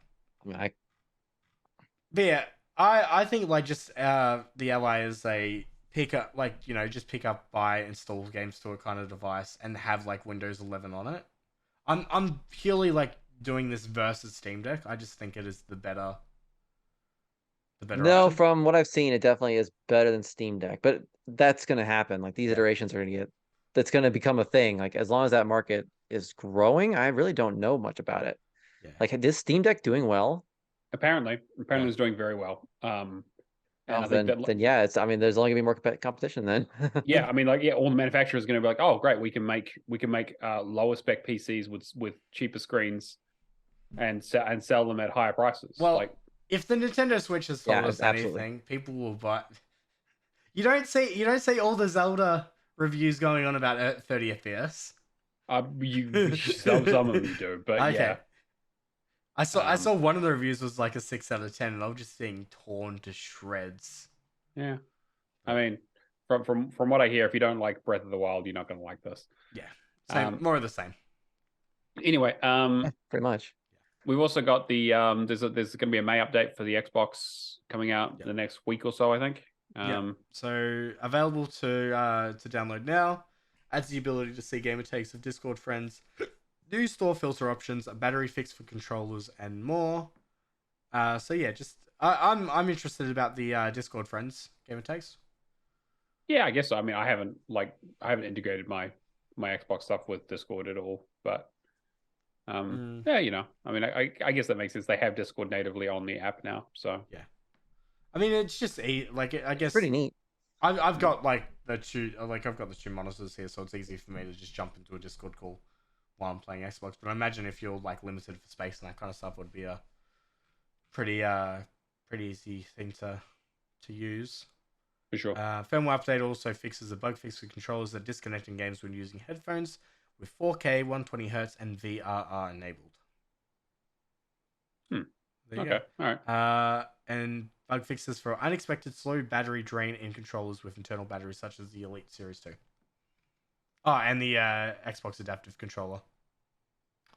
But yeah, I think like just the Ally is a pick up, like just pick up, buy, install games to a kind of device and have like Windows 11 on it. I'm purely like doing this versus Steam Deck. I just think it is the better. No, option. from what I've seen, it definitely is better than Steam Deck. But that's going to happen. Like these iterations are going to that's going to become a thing. Like as long as that market is growing, I really don't know much about it. Yeah. Like is Steam Deck doing well? Apparently it's doing very well. And I think then yeah, there's only gonna be more competition then. yeah, I mean, like, all the manufacturers are going to be like, oh, great, we can make lower spec PCs with cheaper screens, and sell them at higher prices. Well, like, if the Nintendo Switch has told us absolutely. anything, people will buy. You don't see all the Zelda reviews going on about 30 FPS. some of them you do, but Okay. yeah. I saw one of the reviews was like a 6 out of 10, and I was just being torn to shreds. Yeah, I mean, from what I hear, if you don't like Breath of the Wild, you're not going to like this. Yeah, same, more of the same. Anyway, pretty much. We've also got the there's going to be a May update for the Xbox coming out the next week or so, I think. So available to download now. Adds the ability to see gamer takes of Discord friends, new store filter options, a battery fix for controllers, and more. So yeah, just I'm interested about the Discord friends gamer takes. Yeah, I guess so. I mean, I haven't integrated my Xbox stuff with Discord at all, but yeah, I mean, I guess that makes sense. They have Discord natively on the app now, so yeah. I mean, it's just like I guess pretty neat. I've got like the two monitors here, so it's easy for me to just jump into a Discord call while I'm playing Xbox. But I imagine if you're like limited for space and that kind of stuff, would be a pretty easy thing to use. For sure. Firmware update also fixes a bug fix for controllers that disconnect in games when using headphones with 4K, 120Hz, and VRR enabled. There you Okay. go. All right. And bug fixes for unexpected slow battery drain in controllers with internal batteries, such as the Elite Series 2. Oh, and the Xbox Adaptive Controller.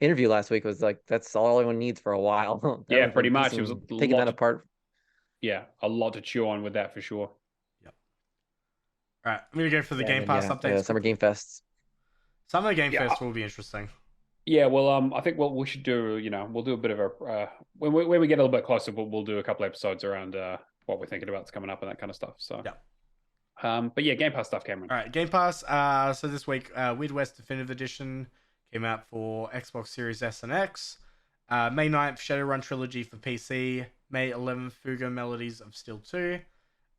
interview last week was like, that's all anyone needs for a while. Yeah, pretty much. It was taking that apart. Yeah, a lot to chew on with that for sure. Yep. All right, I'm gonna go for the Game Pass updates. Summer Game Fests. Summer Game Fest will be interesting. Yeah, well, I think what we should do, we'll do a bit of a when we get a little bit closer, we'll do a couple episodes around what we're thinking about coming up and that kind of stuff. So but yeah, Game Pass stuff, Cameron. All right, Game Pass. So this week, Weird West Definitive Edition came out for Xbox Series S and X. May 9th, Shadowrun Trilogy for PC. May 11th, Fugo Melodies of Steel 2.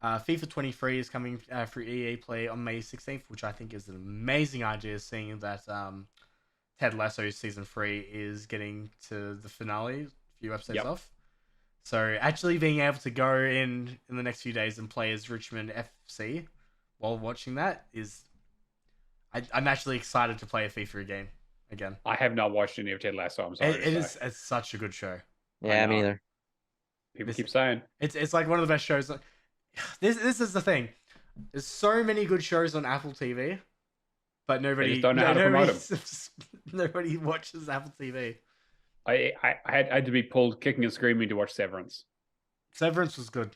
FIFA 23 is coming through EA Play on May 16th, which I think is an amazing idea, seeing that Ted Lasso Season 3 is getting to the finale, a few episodes off. So actually being able to go in the next few days and play as Richmond FC while watching that is... I'm actually excited to play a FIFA game again. I have not watched any of Ted Lasso, I'm sorry. It's such a good show. Yeah, me neither. People keep saying. It's like one of the best shows. This is the thing. There's so many good shows on Apple TV, but nobody don't know how to promote them. Nobody watches Apple TV. I had to be pulled kicking and screaming to watch Severance. Severance was good.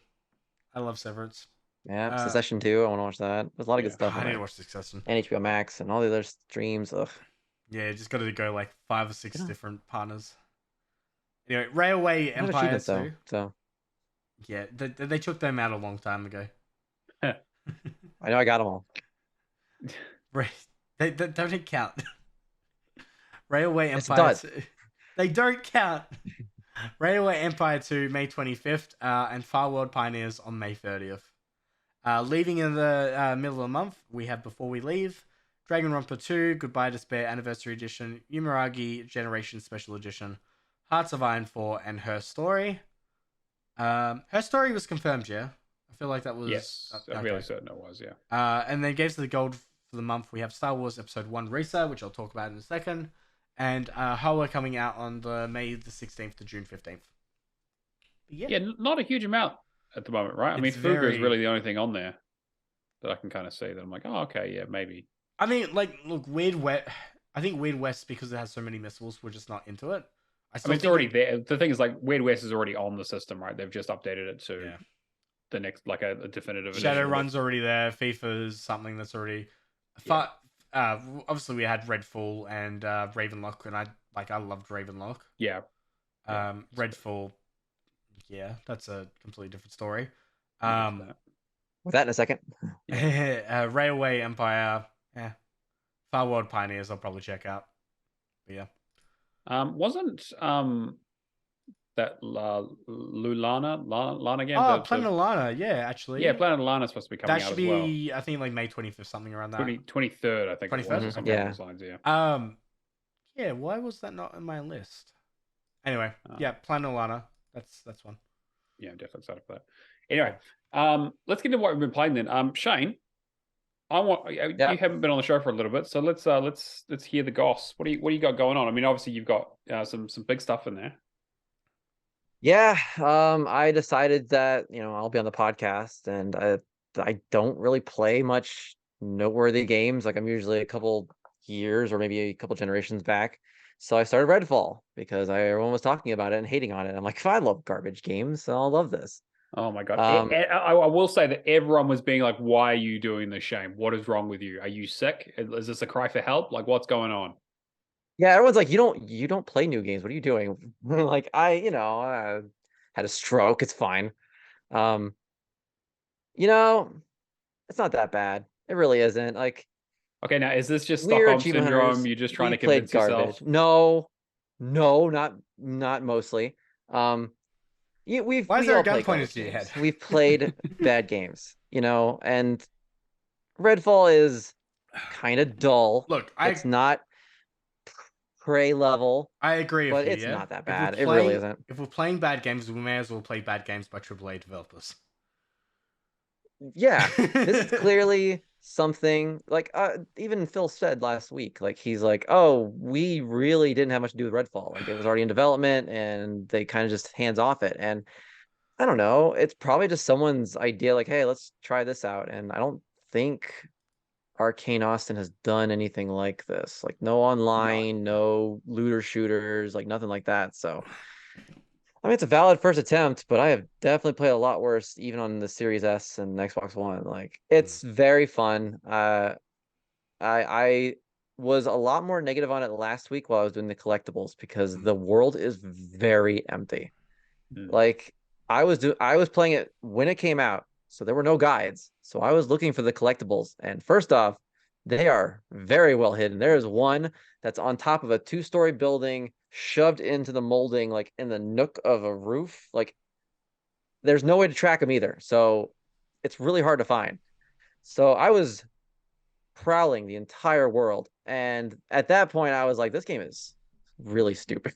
I love Severance. Yeah, Succession 2. I want to watch that. There's a lot of good stuff. I need to watch Succession. And HBO Max and all the other streams. Ugh. Yeah, you just got to go like 5 or 6 different partners. Anyway, Railway Empire 2. So. Yeah, they took them out a long time ago. I know I got them all. They don't count. Railway Empire 2. They don't count. Railway Empire 2, May 25th, and Far World Pioneers on May 30th. Leaving in the middle of the month, we have Before We Leave, Dragonrumper 2, Goodbye Despair Anniversary Edition, Yumiragi Generation Special Edition, Hearts of Iron 4, and Her Story. Her Story was confirmed, yeah? I feel like that was... Yes, I'm really certain it was, yeah. And then Games of the Gold for the month, we have Star Wars Episode 1 Risa, which I'll talk about in a second, and Holla coming out on the May the 16th to June 15th. Yeah, not a huge amount at the moment, right? I mean, Fuga is really the only thing on there that I can kind of see that I'm like, oh, okay, yeah, maybe. I mean, like, look, I think Weird West, because it has so many missiles, we're just not into it. I mean, it's already there. The thing is, like, Weird West is already on the system, right? They've just updated it to the next, like, a definitive edition. Shadowrun's already there. FIFA is something that's already... obviously, we had Redfall and Ravenlock, and I loved Ravenlock. Yeah. Redfall, yeah, that's a completely different story. With that in a second. Railway Empire, Far World Pioneers, I'll probably check out. But yeah. Wasn't that Lana game? Oh, Planet of Lana, yeah, actually. Yeah, Planet of Lana is supposed to be coming out as well. That should be, I think, like May 25th, something around that. 23rd, I think. 23rd? Something along those lines, yeah. Yeah, why was that not on my list? Anyway, yeah, Planet of Lana. That's one. Yeah, I'm definitely excited for that. Anyway, let's get into what we've been playing then. Shane, you haven't been on the show for a little bit, so let's hear the goss. What do you got going on? I mean, obviously you've got some big stuff in there. Yeah, I decided that I'll be on the podcast, and I don't really play much noteworthy games. Like I'm usually a couple years or maybe a couple generations back. So I started Redfall because everyone was talking about it and hating on it. I'm like, if I love garbage games, so I'll love this. Oh my god! I will say that everyone was being like, "Why are you doing this, Shane? What is wrong with you? Are you sick? Is this a cry for help? Like, what's going on?" Yeah, everyone's like, "You don't play new games. What are you doing?" Like, I had a stroke. It's fine. It's not that bad. It really isn't. Like, okay, now is this just Stockholm syndrome? You're just trying to convince yourself? No, not mostly. Why is there a gun pointed to your head? We've played bad games, and Redfall is kind of dull. Look, it's not Prey level. I agree with you, it's not that bad. It really isn't. If we're playing bad games, we may as well play bad games by AAA developers. Yeah, this is clearly something like even Phil said last week, like he's like, oh, we really didn't have much to do with Redfall. Like it was already in development and they kind of just hands off it. And I don't know, it's probably just someone's idea, like, hey, let's try this out. And I don't think Arcane Austin has done anything like this. Like no online, no looter shooters, like nothing like that. So I mean, it's a valid first attempt, but I have definitely played a lot worse, even on the Series S and Xbox One. Like it's very fun. I was a lot more negative on it last week while I was doing the collectibles because the world is very empty. Like I was playing it when it came out, so there were no guides. So I was looking for the collectibles, and first off, they are very well hidden. There is one that's on top of a 2-story building, shoved into the molding, like in the nook of a roof. Like there's no way to track them either. So it's really hard to find. So I was prowling the entire world. And at that point, I was like, this game is really stupid.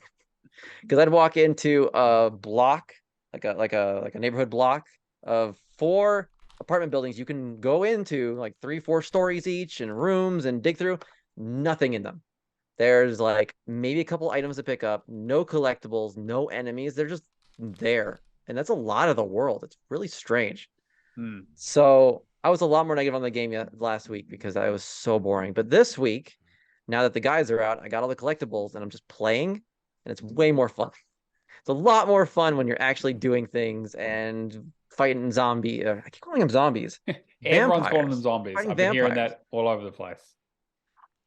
Because I'd walk into a block, like a neighborhood block of 4 apartment buildings you can go into, like 3-4 stories each, and rooms and dig through. Nothing in them. There's like maybe a couple items to pick up, no collectibles, no enemies. They're just there. And that's a lot of the world. It's really strange. So I was a lot more negative on the game last week because I was so boring. But this week, now that the guys are out, I got all the collectibles and I'm just playing, and it's way more fun. It's a lot more fun when you're actually doing things and fighting zombie. I keep calling them zombies. Everyone's calling them zombies. Fighting I've been hearing vampires. that all over the place.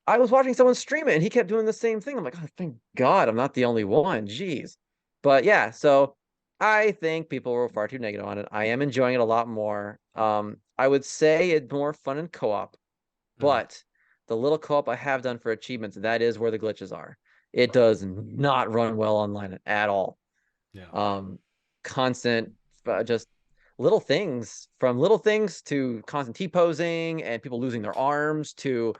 I was watching someone stream it and he kept doing the same thing. I'm like, oh, thank God I'm not the only one. Jeez. But yeah, so I think people were far too negative on it. I am enjoying it a lot more. I would say it's more fun in co-op, but the little co-op I have done for achievements, that is where the glitches are. It does not run well online at all. Yeah. Constant, just little things, from little things to constant T-posing and people losing their arms to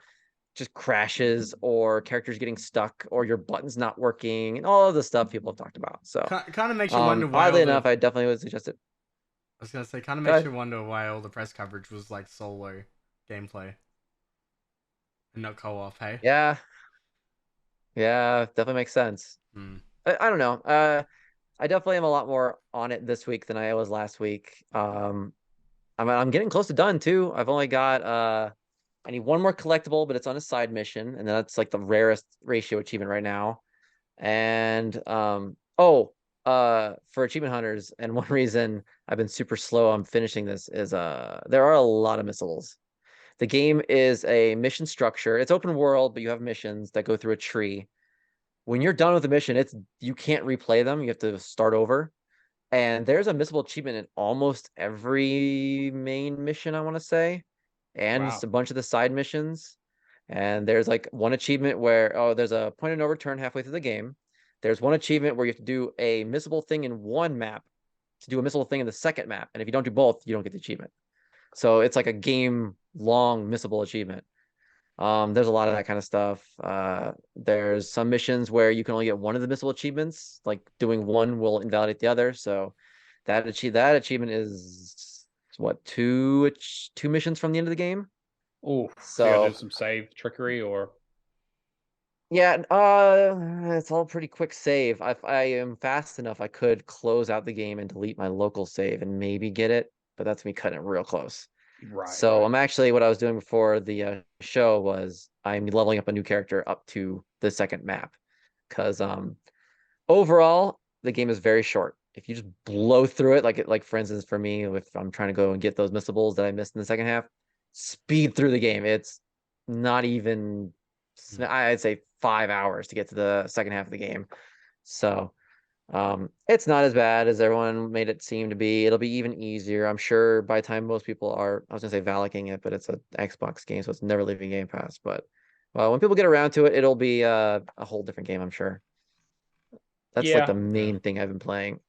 just crashes or characters getting stuck or your buttons not working and all of the stuff people have talked about. So kind of makes you wonder why. Oddly enough, I definitely would suggest it. I was gonna say, kind of makes you wonder why all the press coverage was like solo gameplay and not co-op. Hey. Yeah, definitely makes sense. I don't know. I definitely am a lot more on it this week than I was last week. I'm getting close to done too. I've only got I need one more collectible, but it's on a side mission, and that's like the rarest ratio achievement right now. And for achievement hunters, and one reason I've been super slow on finishing this is there are a lot of missiles. The game is a mission structure. It's open world, but you have missions that go through a tree. When you're done with the mission, you can't replay them. You have to start over. And there's a missable achievement in almost every main mission, I want to say, and just a bunch of the side missions. And there's like one achievement where, there's a point of no return halfway through the game. There's one achievement where you have to do a missable thing in one map to do a missable thing in the second map. And if you don't do both, you don't get the achievement. So it's like a game long missable achievement. There's a lot of that kind of stuff. There's some missions where you can only get one of the missable achievements, like doing one will invalidate the other. So that achievement is what, two missions from the end of the game. Oh, so you gotta do some save trickery or yeah, it's all pretty quick save. If I am fast enough, I could close out the game and delete my local save and maybe get it, but that's me cutting it real close. So I'm actually, what I was doing before the show was I'm leveling up a new character up to the second map, because overall the game is very short. If you just blow through it, like for instance for me, if I'm trying to go and get those missables that I missed in the second half, speed through the game. It's not even, I'd say 5 hours to get to the second half of the game. So it's not as bad as everyone made it seem to be. It'll be even easier. I'm sure by the time most people are, I was gonna say Valicking it, but it's an Xbox game, so it's never leaving Game Pass. But when people get around to it, it'll be a whole different game, I'm sure. That's like the main thing I've been playing.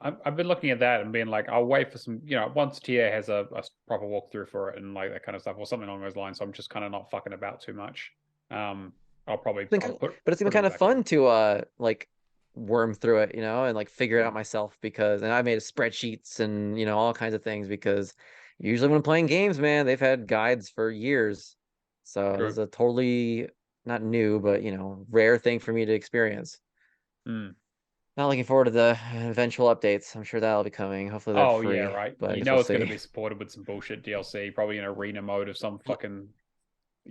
I've been looking at that and being like, I'll wait for some, once TA has a proper walkthrough for it and like that kind of stuff, or something along those lines. So I'm just kind of not fucking about too much. I'll probably but it's even kind of fun to like worm through it, and like figure it out myself, because I made spreadsheets and all kinds of things, because usually when I'm playing games, man, they've had guides for years. So this is a totally not new, but rare thing for me to experience. Not looking forward to the eventual updates. I'm sure that'll be coming. Hopefully they're free. Yeah, right. But it's going to be supported with some bullshit DLC, probably an arena mode of some fucking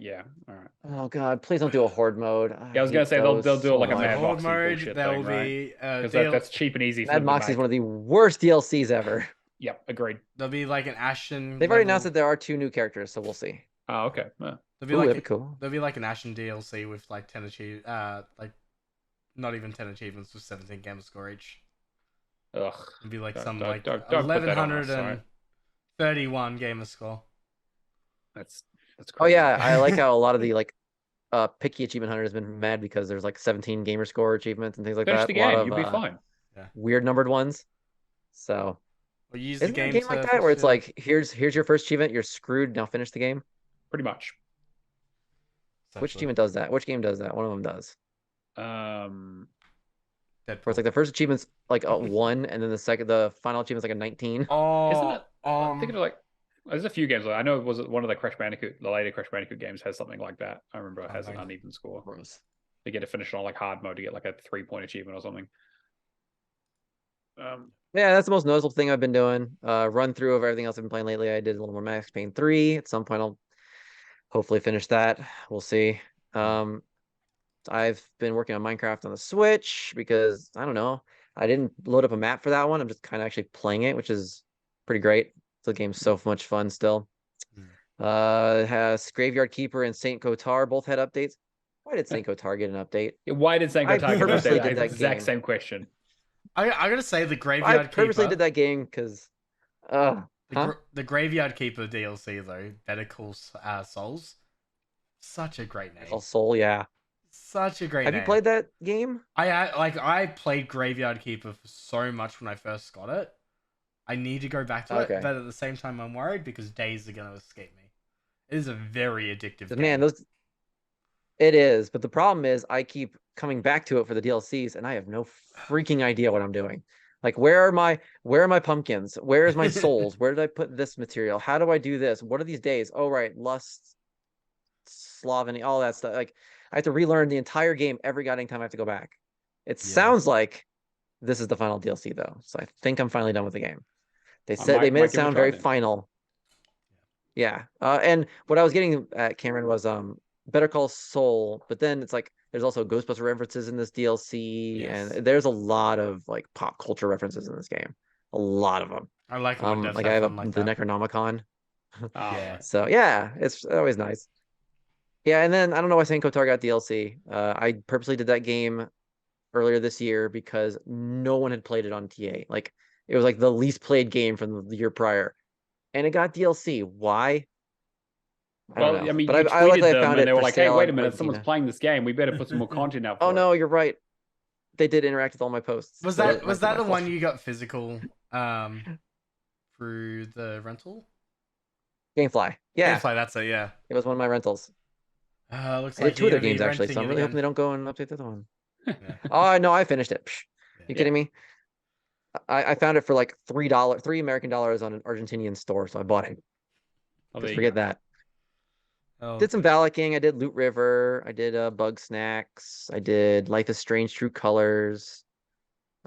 Yeah. All right. Oh god, please don't do a horde mode. Yeah, I was gonna hate say they'll those do so like a much. Mad Horde Moxie mode, bullshit there will thing, right? be Because that's cheap and easy for Mad them to Moxie is make. one of the worst DLCs ever. Yep, agreed. there'll be like an Ashen. They've already announced that there are 2 new characters, so we'll see. Oh, okay. Yeah. There'll be Ooh, like that'd be cool. there'll be like an Ashen DLC with like 10 like not even 10 achievements with 17 gamerscore each. Ugh. It'll be like Don't- some don't- like don't put that on us, sorry. 1131 gamerscore. That's Oh crazy. yeah, I like how a lot of the like picky achievement hunters have been mad because there's like 17 gamer score achievements and things like Finish that. the A lot game. of You'll be fine. weird numbered ones. So Or use isn't the there game a game like to that where finish it's it. like here's your first achievement, you're screwed, now finish the game? Pretty much. Which Essentially. achievement does that? Which game does that? One of them does. Where Deadpool. it's like the first achievement's like a 1 and then the final achievement's like a 19. Oh, Isn't it? I'm thinking of like there's a few games. I know it was one of the the later Crash Bandicoot games has something like that. I remember it has an Something. uneven score. Gross. They get to finish it on like hard mode to get like a 3-point achievement or something. Yeah, that's the most noticeable thing I've been doing. Run through of everything else I've been playing lately. I did a little more Max Payne 3. At some point I'll hopefully finish that. We'll see. I've been working on Minecraft on the Switch because I don't know. I didn't load up a map for that one. I'm just kind of actually playing it, which is pretty great. The game's so much fun still. It has Graveyard Keeper and Saint Kotar both had updates. Why did Saint Kotar get an update? Why did Sanko I Tiger purposely say did that that exact game. same question? I gotta say the I Graveyard purposely Keeper. did that game because The Graveyard Keeper DLC though, Better Call Souls, such a great name. Oh, Soul, yeah. Such a great Have name. you played that game? I played Graveyard Keeper for so much when I first got it. I need to go back to Okay. it, but at the same time I'm worried because days are gonna escape me. It is a very addictive game. Man, it is, but the problem is I keep coming back to it for the DLCs and I have no freaking idea what I'm doing. Like where are my pumpkins? Where is my souls? Where did I put this material? How do I do this? What are these days? Oh right, lust, Sloveny, all that stuff. Like I have to relearn the entire game every goddamn time I have to go back. It sounds like this is the final DLC though, so I think I'm finally done with the game. They said they made it sound very final. Yeah, and what I was getting at, Cameron, was Better Call Saul, but then it's like there's also Ghostbuster references in this DLC, and there's a lot of like pop culture references in this game. A lot of them. I like it when devs like have I have fun like the that. Necronomicon. Yeah. So yeah, it's always nice. Yeah, and then I don't know why Saint Kotar got DLC. I purposely did that game earlier this year because no one had played it on TA. Like it was like the least played game from the year prior, and it got DLC. Why? I don't know. I mean, but you I like tweeted that I them found and it they were for like, "Hey, sale wait a on minute, someone's Argentina. playing this game. We better put some more content out." Oh for no, you're right. They did interact with all my posts. Was so that might be my the fault. one you got physical through the rental? Gamefly. Yeah, Gamefly, that's it, yeah. it was one of my rentals. Looks I like did 2 other you're gonna be games actually, so renting I'm it really hoping again. they don't go and update the other one. Yeah. Oh no, I finished it. Psh, Yeah. you kidding me? I found it for like $3 American dollars on an Argentinian store, so I bought it. Oh, Just there you forget go. that. Oh, Did some Valakking. I did Loot River. I did Bug Snacks. I did Life is Strange True Colors.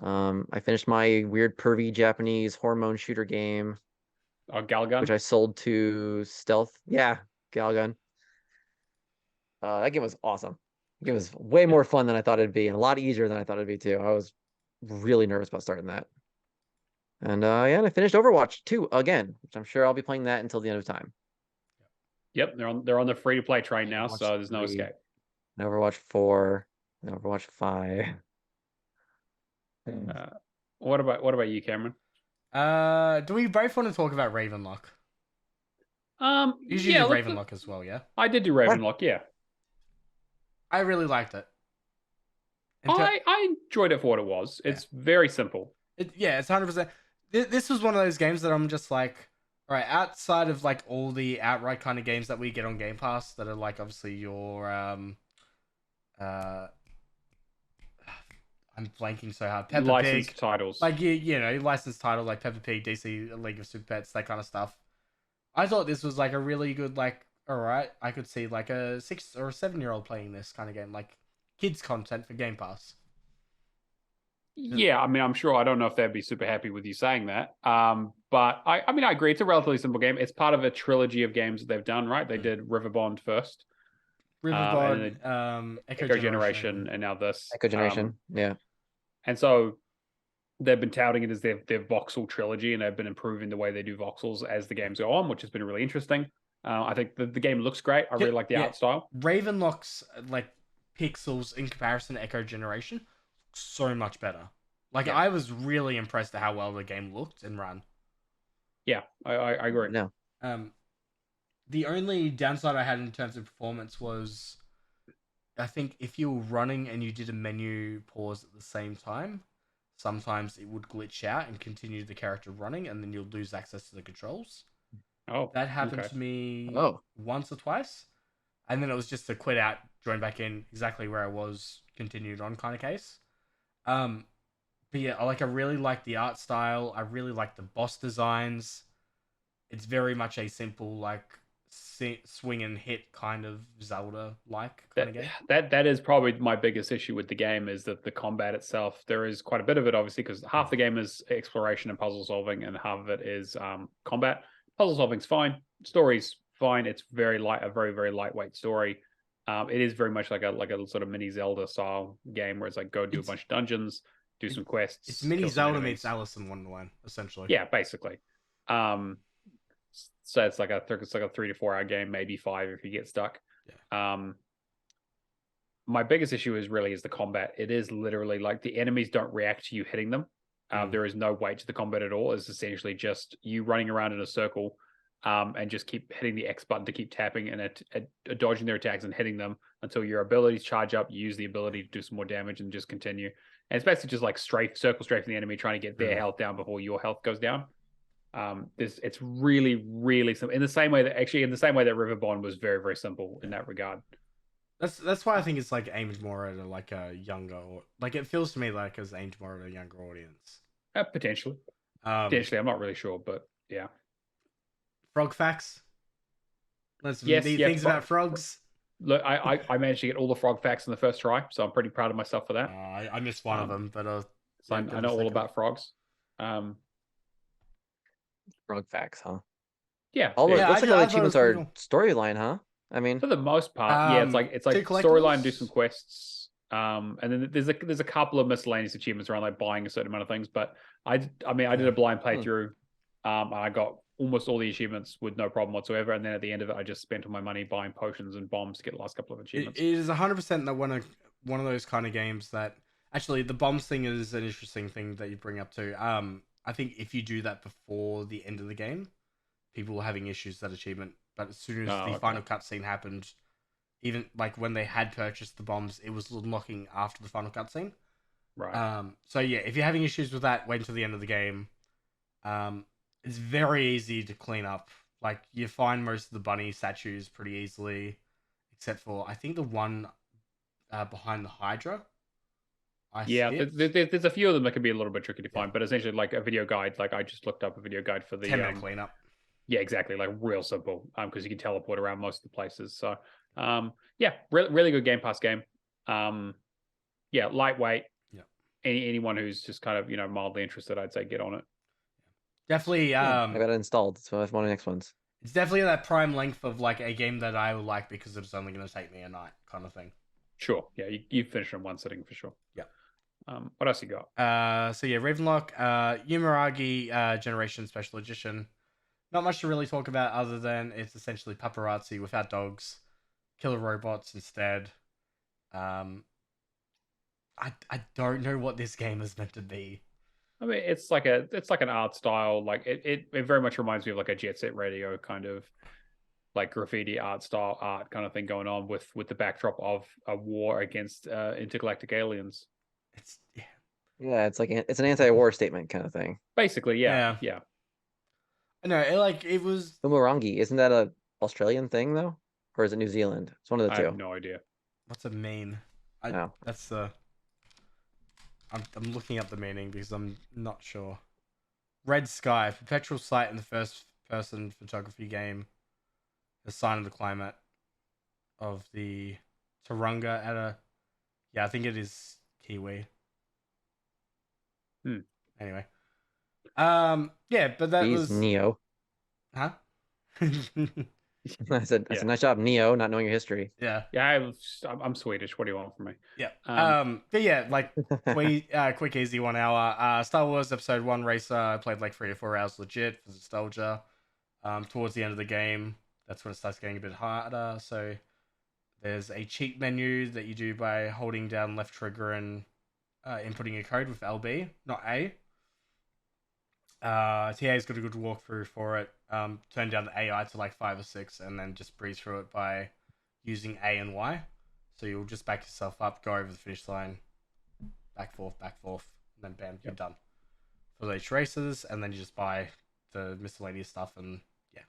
I finished my weird pervy Japanese hormone shooter game, Oh, Galgun. which I sold to Stealth. Yeah, Galgun. That game was awesome. The game was way more fun than I thought it'd be, and a lot easier than I thought it'd be too. I was really nervous about starting that. And and I finished Overwatch 2 again, which I'm sure I'll be playing that until the end of time. Yep, they're on the free to play train now, Overwatch so there's no 3, escape. And Overwatch 4, and Overwatch 5. What about you, Cameron? do we both want to talk about Ravenlock? Usually Yeah, do Ravenlock as well, yeah? I did do Ravenlock. Yeah, I really liked it. I enjoyed it for what it was. It's very simple. It's 100%. This was one of those games that I'm just like, all right, outside of like all the outright kind of games that we get on Game Pass that are like obviously your I'm blanking so hard. Peppa Licensed Pig titles. like you know licensed title like Peppa Pig, DC League of Super Pets, that kind of stuff. I thought this was like a really good like, all right, I could see like a 6 or 7-year-old playing this kind of game, like kids content for Game Pass. Yeah, I mean, I'm sure. I don't know if they'd be super happy with you saying that. But I mean, I agree. It's a relatively simple game. It's part of a trilogy of games that they've done, right? They did Riverbond first, Riverbond, Echo Echo Generation, Generation, and now this. Echo Generation. Yeah. And so they've been touting it as their voxel trilogy, and they've been improving the way they do voxels as the games go on, which has been really interesting. I think the game looks great. I really like the art style. Ravenlock's like pixels in comparison to Echo Generation, so much better. Like I was really impressed at how well the game looked and ran. Yeah, I agree. No. The only downside I had in terms of performance was, I think if you were running and you did a menu pause at the same time, sometimes it would glitch out and continue the character running, and then you'll lose access to the controls. Oh, that happened to me once or twice, and then it was just to quit out, join back in exactly where I was, continued on kind of case. But yeah, I really like the art style. I really like the boss designs. It's very much a simple like swing and hit kind of Zelda-like kind of game. That is probably my biggest issue with the game, is that the combat itself, there is quite a bit of it, obviously, because half the game is exploration and puzzle solving, and half of it is combat. Puzzle solving's fine, story's fine. It's a very very lightweight story. It is very much like a sort of mini Zelda style game, where it's like go do a bunch of dungeons, do some quests. It's mini Zelda meets Alice in Wonderland, essentially. Yeah, basically. So it's like a 3 to 4 hour game, maybe 5 if you get stuck. Yeah. My biggest issue is the combat. It is literally like the enemies don't react to you hitting them. There is no weight to the combat at all. It's essentially just you running around in a circle, and just keep hitting the X button to keep tapping and dodging their attacks and hitting them until your abilities charge up. You use the ability to do some more damage and just continue. And it's basically just like circle strafing the enemy, trying to get their health down before your health goes down. It's really simple. In the same way that Riverbond was very, very simple in that regard. That's why I think it's like aimed more at a younger, or like it feels to me like it's aimed more at a younger audience. Potentially. Potentially, I'm not really sure, but yeah. Frog facts. Things about frogs. Look, I managed to get all the frog facts in the first try, so I'm pretty proud of myself for that. I missed one of them, but so I know all about frogs. Frog facts, huh? Yeah. Looks like all the achievements are storyline, huh? I mean, for the most part, yeah. It's like storyline, do some quests, and then there's a couple of miscellaneous achievements around like buying a certain amount of things. But I did a blind playthrough, and I got almost all the achievements with no problem whatsoever. And then at the end of it, I just spent all my money buying potions and bombs to get the last couple of achievements. It is 100% that one of those kind of games that actually the bombs thing is an interesting thing that you bring up too. I think if you do that before the end of the game, people were having issues with that achievement. But as soon as the final cutscene happened, even like when they had purchased the bombs, it was unlocking after the final cutscene. Right. So yeah, if you're having issues with that, wait until the end of the game. It's very easy to clean up. Like you find most of the bunny statues pretty easily, except for I think the one behind the Hydra. There's a few of them that can be a little bit tricky to find, but essentially like a video guide. Like I just looked up a video guide for the 10-minute cleanup. Yeah, exactly. Like real simple, because you can teleport around most of the places. So, really good Game Pass game. Lightweight. Yeah. Anyone who's just kind of mildly interested, I'd say get on it. Definitely. I got it installed, so it's one of the next ones. It's definitely that prime length of like a game that I will like because it's only going to take me a night, kind of thing. Sure. Yeah, you finish in one sitting for sure. Yeah. What else you got? Ravenlock, Yumaragi Generation Special Edition. Not much to really talk about other than it's essentially paparazzi without dogs, killer robots instead. I don't know what this game is meant to be. I mean, it's like an art style. Like it very much reminds me of like a Jet Set Radio kind of like graffiti art kind of thing going on with the backdrop of a war against intergalactic aliens. It's an anti-war statement kind of thing. Basically, yeah. I know, it was Umurangi. Isn't that a Australian thing though, or is it New Zealand? It's one of the two. I have no idea. What's it mean? That's the. I'm looking up the meaning because I'm not sure. Red Sky, perpetual sight in the first-person photography game. The sign of the climate of the Tauranga at a. Yeah, I think it is Kiwi. Anyway. But that was Neo. Huh? I said, Yeah. nice job, Neo, not knowing your history. Yeah. Yeah, I'm Swedish. What do you want from me? Yeah. Um, But yeah, like quick, easy 1 hour. Star Wars Episode 1 Racer. I played like 3 to 4 hours legit for nostalgia. Towards the end of the game, that's when it starts getting a bit harder. So there's a cheat menu that you do by holding down left trigger and inputting your code with LB, not A. TA's got a good walkthrough for it. Turn down the AI to like 5 or 6 and then just breeze through it by using A and Y. So you'll just back yourself up, go over the finish line, back, forth, and then bam, you're done. For those races, and then you just buy the miscellaneous stuff, and yeah.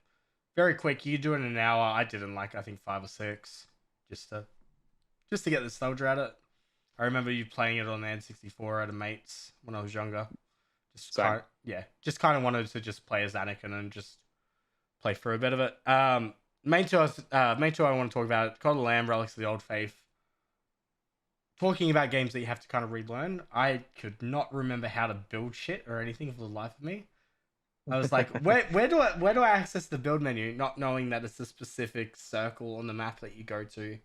Very quick, you do it in an hour. I did in like, I think 5 or 6, just to get the nostalgia at it. I remember you playing it on the N64 at a mate's when I was younger. Just kind of wanted to just play as Anakin and just play through a bit of it. Main two I want to talk about, Call of the Lamb, Relics of the Old Faith. Talking about games that you have to kind of relearn, I could not remember how to build shit or anything for the life of me. I was like, where do I access the build menu, not knowing that it's a specific circle on the map that you go to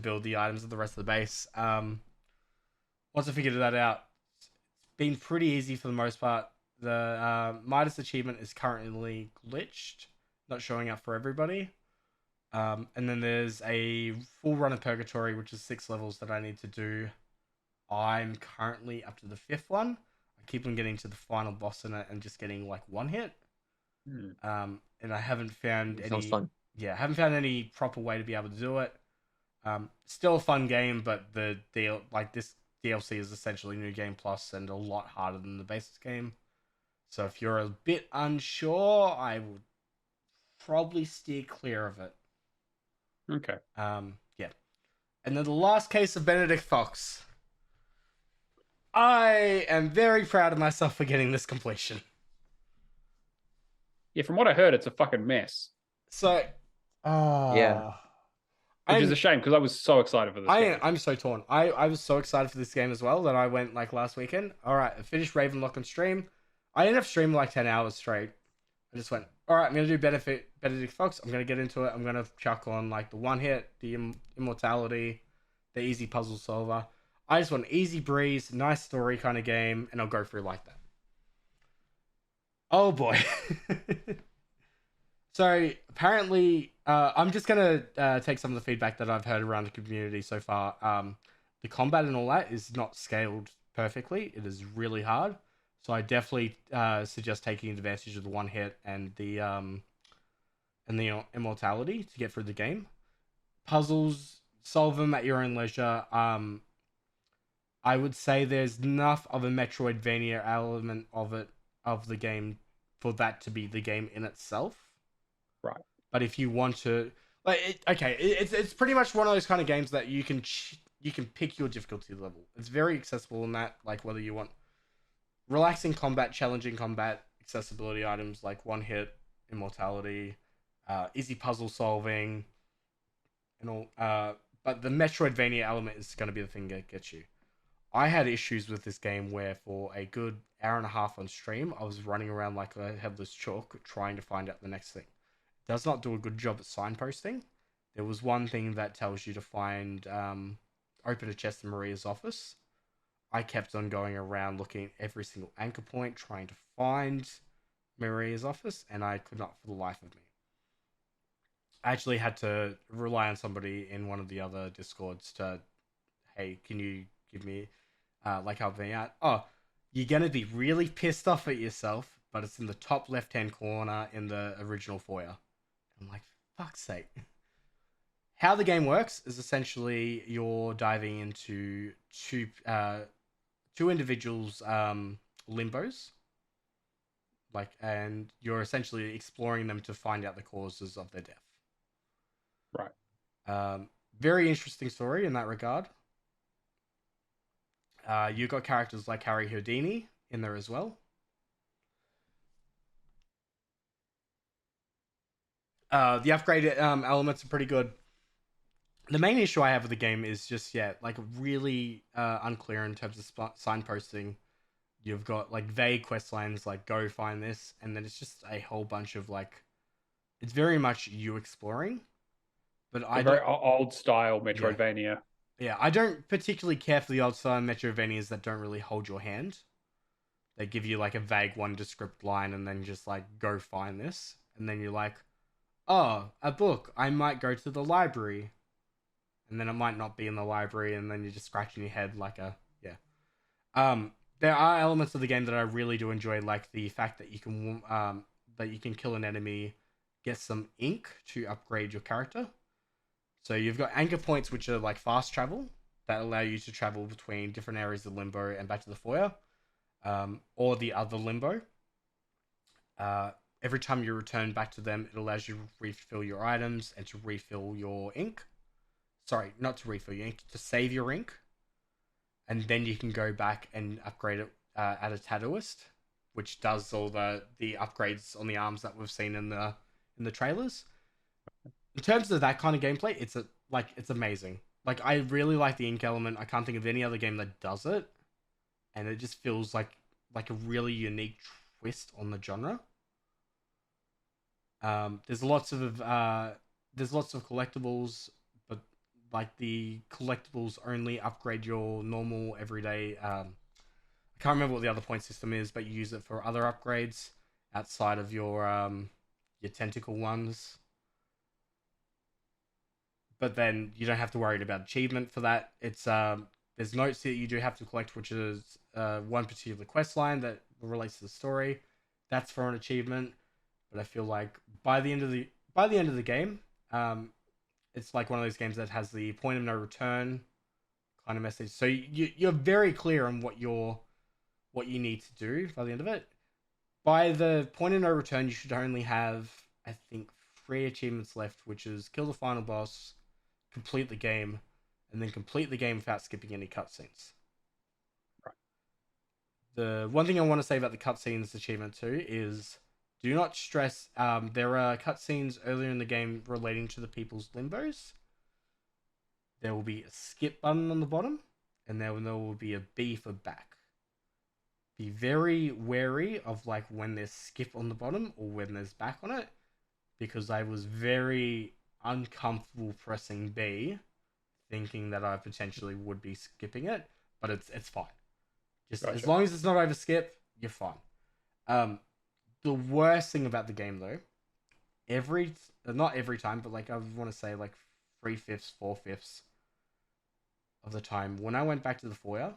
build the items of the rest of the base. Once I figured that out, it's been pretty easy for the most part. The Midas achievement is currently glitched, not showing up for everybody. And then there's a full run of Purgatory, which is 6 levels that I need to do. I'm currently up to the 5th one. I keep on getting to the final boss in it and just getting like 1 hit. And I haven't found any. Sounds fun. Yeah, I haven't found any proper way to be able to do it. Still a fun game, but this DLC is essentially New Game Plus and a lot harder than the basics game. So if you're a bit unsure, I would probably steer clear of it. okay. Yeah. And then the last case of Benedict Fox. I am very proud of myself for getting this completion. Yeah, from what I heard, it's a fucking mess. So, Yeah. Which is a shame because I was so excited for this game. I'm so torn. I was so excited for this game as well that I went like last weekend. All right, I finished Ravenlock on stream. I ended up streaming like 10 hours straight. I just went, all right, I'm going to do Benedict Fox. I'm going to get into it. I'm going to chuck on like the 1 hit, the immortality, the easy puzzle solver. I just want an easy breeze, nice story kind of game, and I'll go through like that. Oh boy. So apparently, I'm just going to take some of the feedback that I've heard around the community so far. The combat and all that is not scaled perfectly. It is really hard. So I definitely suggest taking advantage of the 1 hit and the immortality to get through the game. Puzzles, solve them at your own leisure. I would say there's enough of a Metroidvania element of the game for that to be the game in itself. Right. But if you want to, it's pretty much one of those kind of games that you can pick your difficulty level. It's very accessible in that, like whether you want relaxing combat, challenging combat, accessibility items like 1 hit, immortality, easy puzzle solving, and all. But the Metroidvania element is going to be the thing that gets you. I had issues with this game where for a good hour and a half on stream, I was running around like a headless chalk trying to find out the next thing. It does not do a good job at signposting. There was one thing that tells you to find, open a chest in Maria's office. I kept on going around looking at every single anchor point, trying to find Maria's office, and I could not for the life of me. I actually had to rely on somebody in one of the other Discords to, hey, can you give me, help me out? Oh, you're going to be really pissed off at yourself, but it's in the top left-hand corner in the original foyer. I'm like, fuck's sake. How the game works is essentially you're diving into two individuals' limbos, and you're essentially exploring them to find out the causes of their death. Right. Very interesting story in that regard. You've got characters like Harry Houdini in there as well. The upgrade elements are pretty good. The main issue I have with the game is just, really unclear in terms of signposting. You've got, vague quest lines like, go find this, and then it's just a whole bunch of, it's very much you exploring, but A very old style Metroidvania. Yeah, I don't particularly care for the old style Metroidvanias that don't really hold your hand. They give you like a vague one-descript line and then just like go find this, and then you're like, oh, a book. I might go to the library, and then it might not be in the library, and then you're just scratching your head like a yeah. There are elements of the game that I really do enjoy, like the fact that you can kill an enemy, get some ink to upgrade your character. So you've got anchor points, which are like fast travel that allow you to travel between different areas of Limbo and back to the foyer, or the other Limbo. Every time you return back to them, it allows you to refill your items and to refill your ink. Sorry, not to refill your ink, to save your ink. And then you can go back and upgrade it at a Shadowless, which does all the upgrades on the arms that we've seen in the trailers. In terms of that kind of gameplay, it's amazing. Like, I really like the ink element. I can't think of any other game that does it, and it just feels like a really unique twist on the genre. There's lots of collectibles, but like the collectibles only upgrade your normal everyday. I can't remember what the other point system is, but you use it for other upgrades outside of your tentacle ones. But then you don't have to worry about achievement for that. It's there's notes that you do have to collect, which is one particular quest line that relates to the story. That's for an achievement. But I feel like by the end of the game, it's like one of those games that has the point of no return kind of message. So you're very clear on what you need to do by the end of it. By the point of no return, you should only have, I think, 3 achievements left, which is kill the final boss, complete the game, and then complete the game without skipping any cutscenes. Right. The one thing I want to say about the cutscenes achievement too is, do not stress. There are cutscenes earlier in the game relating to the people's limbos. There will be a skip button on the bottom, and there will be a B for back. Be very wary of like when there's skip on the bottom or when there's back on it, because I was very uncomfortable pressing B, thinking that I potentially would be skipping it, but it's fine. Just Gotcha. As long as it's not over skip, you're fine. The worst thing about the game though, not every time, but like I want to say like 3/5, 4/5 of the time, when I went back to the foyer,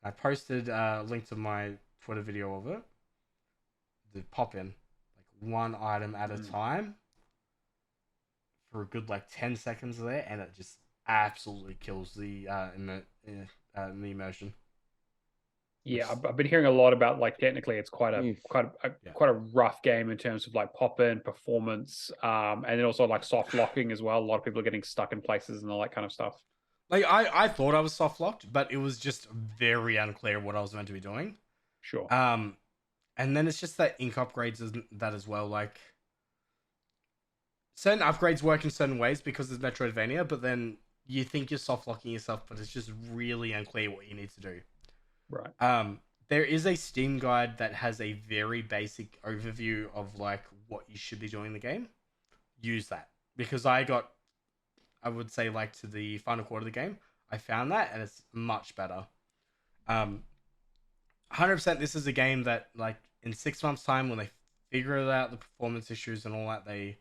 I posted a link to my Twitter video of it. The pop in, like one item at a time for a good like 10 seconds there, and it just absolutely kills the immersion. Yeah, I've been hearing a lot about like technically it's quite a rough game in terms of like pop in performance, and then also like soft locking as well. A lot of people are getting stuck in places and all that kind of stuff. Like I thought I was soft locked, but it was just very unclear what I was meant to be doing. Sure. And then it's just that ink upgrades that as well. Like certain upgrades work in certain ways because it's Metroidvania, but then you think you're soft locking yourself, but it's just really unclear what you need to do. Right. There is a Steam guide that has a very basic overview of like what you should be doing in the game. Use that, because I would say like to the final quarter of the game, I found that and it's much better. 100% this is a game that like in 6 months time, when they figure out the performance issues and all that, they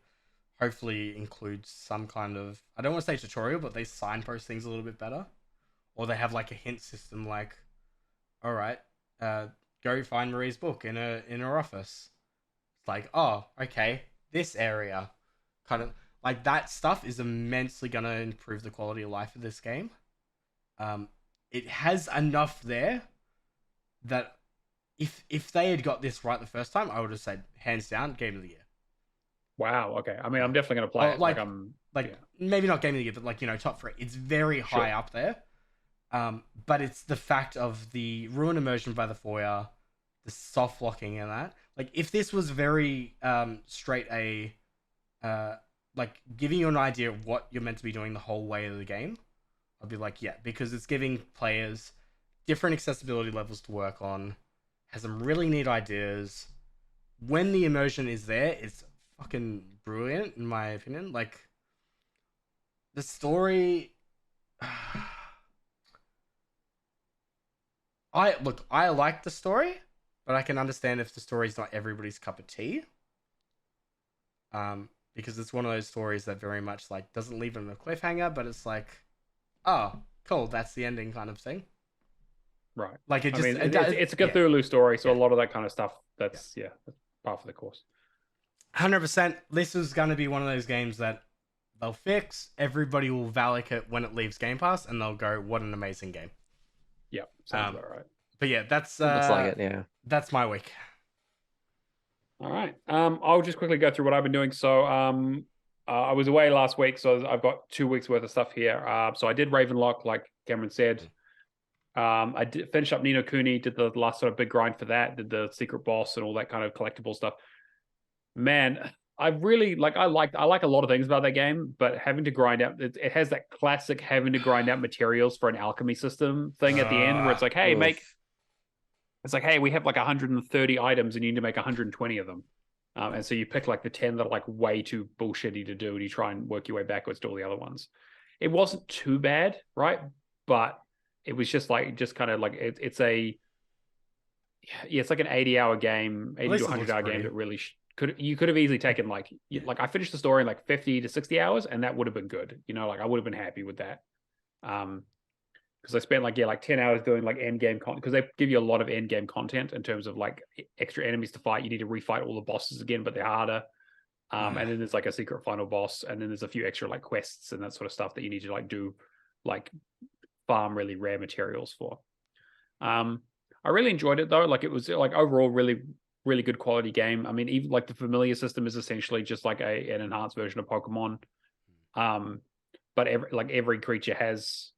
hopefully include some kind of, I don't want to say tutorial, but they signpost things a little bit better, or they have like a hint system like, all right, go find Marie's book in her office. It's like, oh, okay, this area, kind of like that stuff is immensely gonna improve the quality of life of this game. It has enough there that if they had got this right the first time, I would have said hands down game of the year. Wow. Okay. I mean, I'm definitely gonna play it. Like maybe not game of the year, but like, you know, top 3. It's very high up there. But it's the fact of the ruin immersion by the foyer, the soft locking and that. Like, if this was very straight A, like giving you an idea of what you're meant to be doing the whole way of the game, I'd be like, yeah, because it's giving players different accessibility levels to work on, has some really neat ideas. When the immersion is there, it's fucking brilliant in my opinion. Like the story. I like the story, but I can understand if the story's not everybody's cup of tea. Because it's one of those stories that very much like doesn't leave them a cliffhanger, but it's like, oh, cool, that's the ending kind of thing. Right. Like it just, I mean, it's a Cthulhu story, so a lot of that kind of stuff. That's that's part of the course. 100%. This is going to be one of those games that they'll fix. Everybody will validate it when it leaves Game Pass, and they'll go, "What an amazing game!" Yeah, sounds about right. But yeah, that's Looks like it. Yeah. That's my week. All right. I'll just quickly go through what I've been doing. So, I was away last week, so I've got 2 weeks worth of stuff here. So I did Ravenlock, like Cameron said. I did finish up Ni no Kuni, did the last sort of big grind for that, did the secret boss and all that kind of collectible stuff. Man, I really I like a lot of things about that game, but having to grind out it has that classic having to grind out materials for an alchemy system thing at the end where it's like, hey, it's like, hey, we have like 130 items and you need to make 120 of them. And so you pick like the 10 that are like way too bullshitty to do, and you try and work your way backwards to all the other ones. It wasn't too bad, right? But it was just kind of like it's like an 80-hour game, 80 to 100-hour game that really you could have easily taken like I finished the story in like 50 to 60 hours, and that would have been good. Like I would have been happy with that. Because I spent like 10 hours doing like end game content, because they give you a lot of end game content in terms of like extra enemies to fight. You need to refight all the bosses again, but they're harder. And then there's like a secret final boss, and then there's a few extra like quests and that sort of stuff that you need to like do, like farm really rare materials for. I really enjoyed it though. Like it was like overall really, really good quality game. I mean, even like the familiar system is essentially just like an enhanced version of Pokemon. But every creature has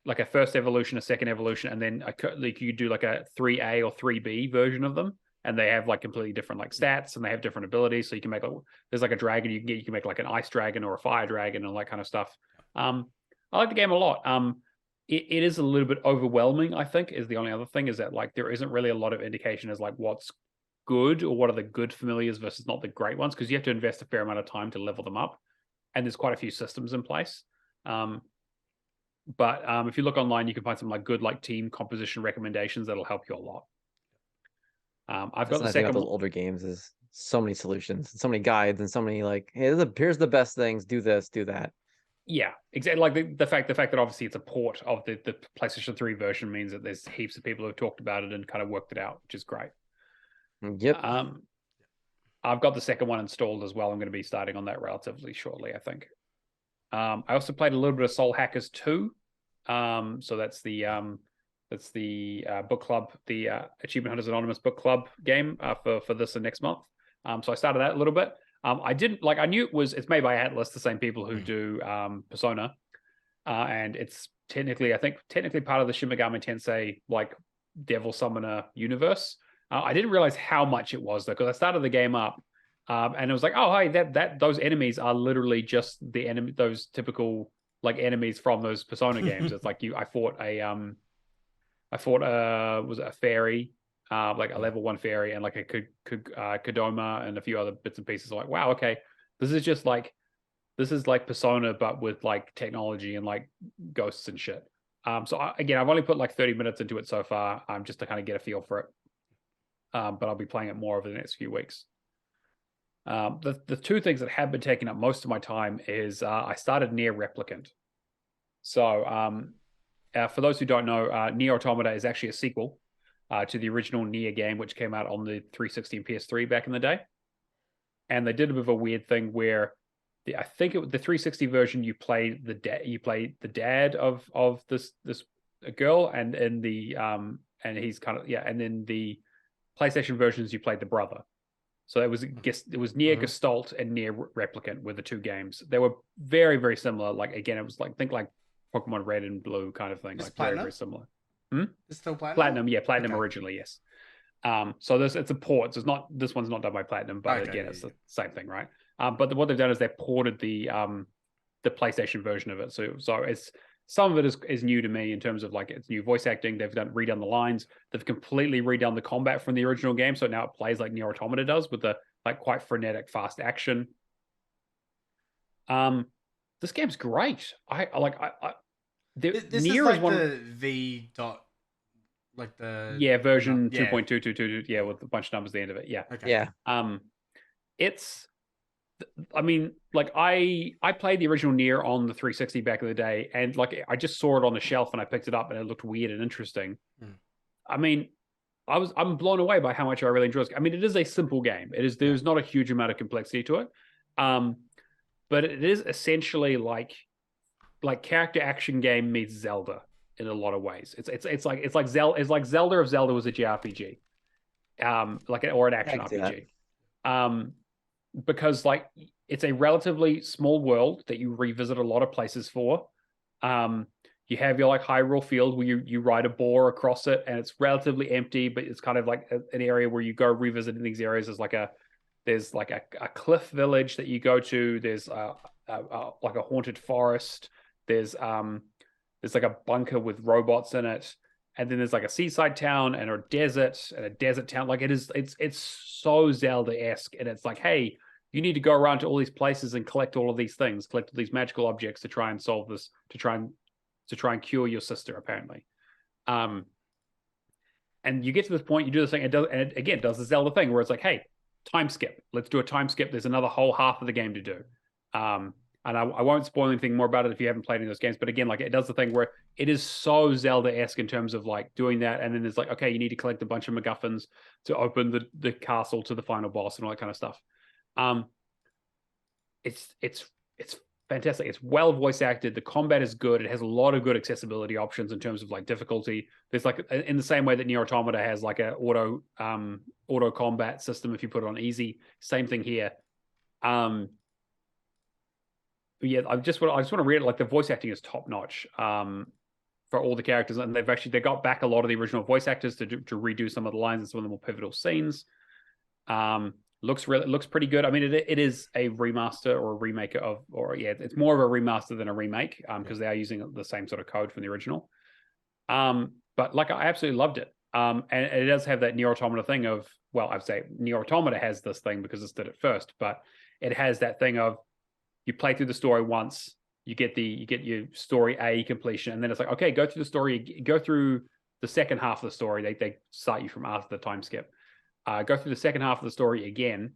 like a first evolution, a second evolution, and then like you do like a 3A or 3B version of them, and they have like completely different like stats, and they have different abilities. So you can make there's like a dragon you can make like an ice dragon or a fire dragon and all that kind of stuff. I like the game a lot. It is a little bit overwhelming, I think, is the only other thing, is that like there isn't really a lot of indication as like what's good or what are the good familiars versus not the great ones, because you have to invest a fair amount of time to level them up, and there's quite a few systems in place. But if you look online, you can find some like good like team composition recommendations that'll help you a lot. I've got the second about those older games is so many solutions, so many guides, and so many like, hey, here's the best things. Do this, do that. Yeah, exactly. Like the fact that obviously it's a port of the PlayStation 3 version means that there's heaps of people who have talked about it and kind of worked it out, which is great. Yep. I've got the second one installed as well. I'm going to be starting on that relatively shortly, I think. I also played a little bit of Soul Hackers 2. So that's the book club, the Achievement Hunters Anonymous book club game for this and next month. So I started that a little bit. I didn't I knew it's made by Atlas, the same people who do Persona, and it's technically part of the Shin Megami Tensei like Devil Summoner universe. I didn't realize how much it was though, because I started the game up, and it was like, oh hey, that those enemies are literally just the enemy, those typical like enemies from those Persona games. It's like I fought was it a fairy, like a level 1 fairy, and like a Kodama and a few other bits and pieces. I'm like, wow, okay, this is like Persona but with like technology and like ghosts and shit. So I've only put like 30 minutes into it so far, just to kind of get a feel for it. But I'll be playing it more over the next few weeks. The two things that have been taking up most of my time is I started Nier Replicant. So for those who don't know, Nier Automata is actually a sequel to the original Nier game, which came out on the 360 and PS3 back in the day. And they did a bit of a weird thing where the 360 version you play the dad of this girl, and in the and he's kind of and then the PlayStation versions you played the brother. So it was Nier Gestalt and Nier Replicant were the two games. They were very, very similar. Like again, it was like think like Pokemon Red and Blue kind of thing. It's like Platinum? Very, very similar. It's still Platinum? Platinum, yeah, Platinum Okay. originally, yes. So it's a port. So this one's not done by Platinum, but Okay, again, it's the same thing, right? But what they've done is they've ported the PlayStation version of it. So it's some of it is new to me in terms of like it's new voice acting. They've redone the lines. They've completely redone the combat from the original game, so now it plays like Nier Automata does with the like quite frenetic, fast action. This game's great. This Nier is like one the V dot, like the version yeah. 2.222, yeah, with a bunch of numbers at the end of it. Yeah. Okay. Yeah. It's, I mean, like I played the original Nier on the 360 back in the day, and like I just saw it on the shelf and I picked it up and it looked weird and interesting. I mean, I'm blown away by how much I really enjoy it. I mean, it is a simple game. There's not a huge amount of complexity to it. But it is essentially like character action game meets Zelda in a lot of ways. It's like Zelda if Zelda was a JRPG, or an action RPG. Because like it's a relatively small world that you revisit a lot of places for. You have your like Hyrule Field where you ride a boar across it, and it's relatively empty, but it's kind of like an area where you go revisiting these areas. There's like a cliff village that you go to. There's like a haunted forest. There's like a bunker with robots in it, and then there's like a seaside town and a desert town. Like it's so Zelda-esque, and it's like, hey, you need to go around to all these places and collect all of these things, collect all these magical objects to try and solve this, to try and cure your sister, apparently. And you get to this point, you do this thing, and it does the Zelda thing where it's like, hey, time skip. Let's do a time skip. There's another whole half of the game to do. And I won't spoil anything more about it if you haven't played any of those games. But again, like it does the thing where it is so Zelda-esque in terms of like doing that. And then there's like, okay, you need to collect a bunch of MacGuffins to open the castle to the final boss and all that kind of stuff. It's fantastic. It's well voice acted. The combat is good. It has a lot of good accessibility options in terms of like difficulty. There's like, in the same way that Nier Automata has like a auto combat system if you put it on easy. Same thing here. Yeah, I just want to read it. Like the voice acting is top notch for all the characters, and they got back a lot of the original voice actors to redo some of the lines and some of the more pivotal scenes. Looks pretty good. I mean, it is a remaster or a remake it's more of a remaster than a remake because they are using the same sort of code from the original. But like I absolutely loved it. And it does have that Nier Automata thing of, well, I'd say Nier Automata has this thing because it did it first, but it has that thing of you play through the story once, you get your story A completion, and then it's like, okay, go through the second half of the story. They start you from after the time skip. Go through the second half of the story again,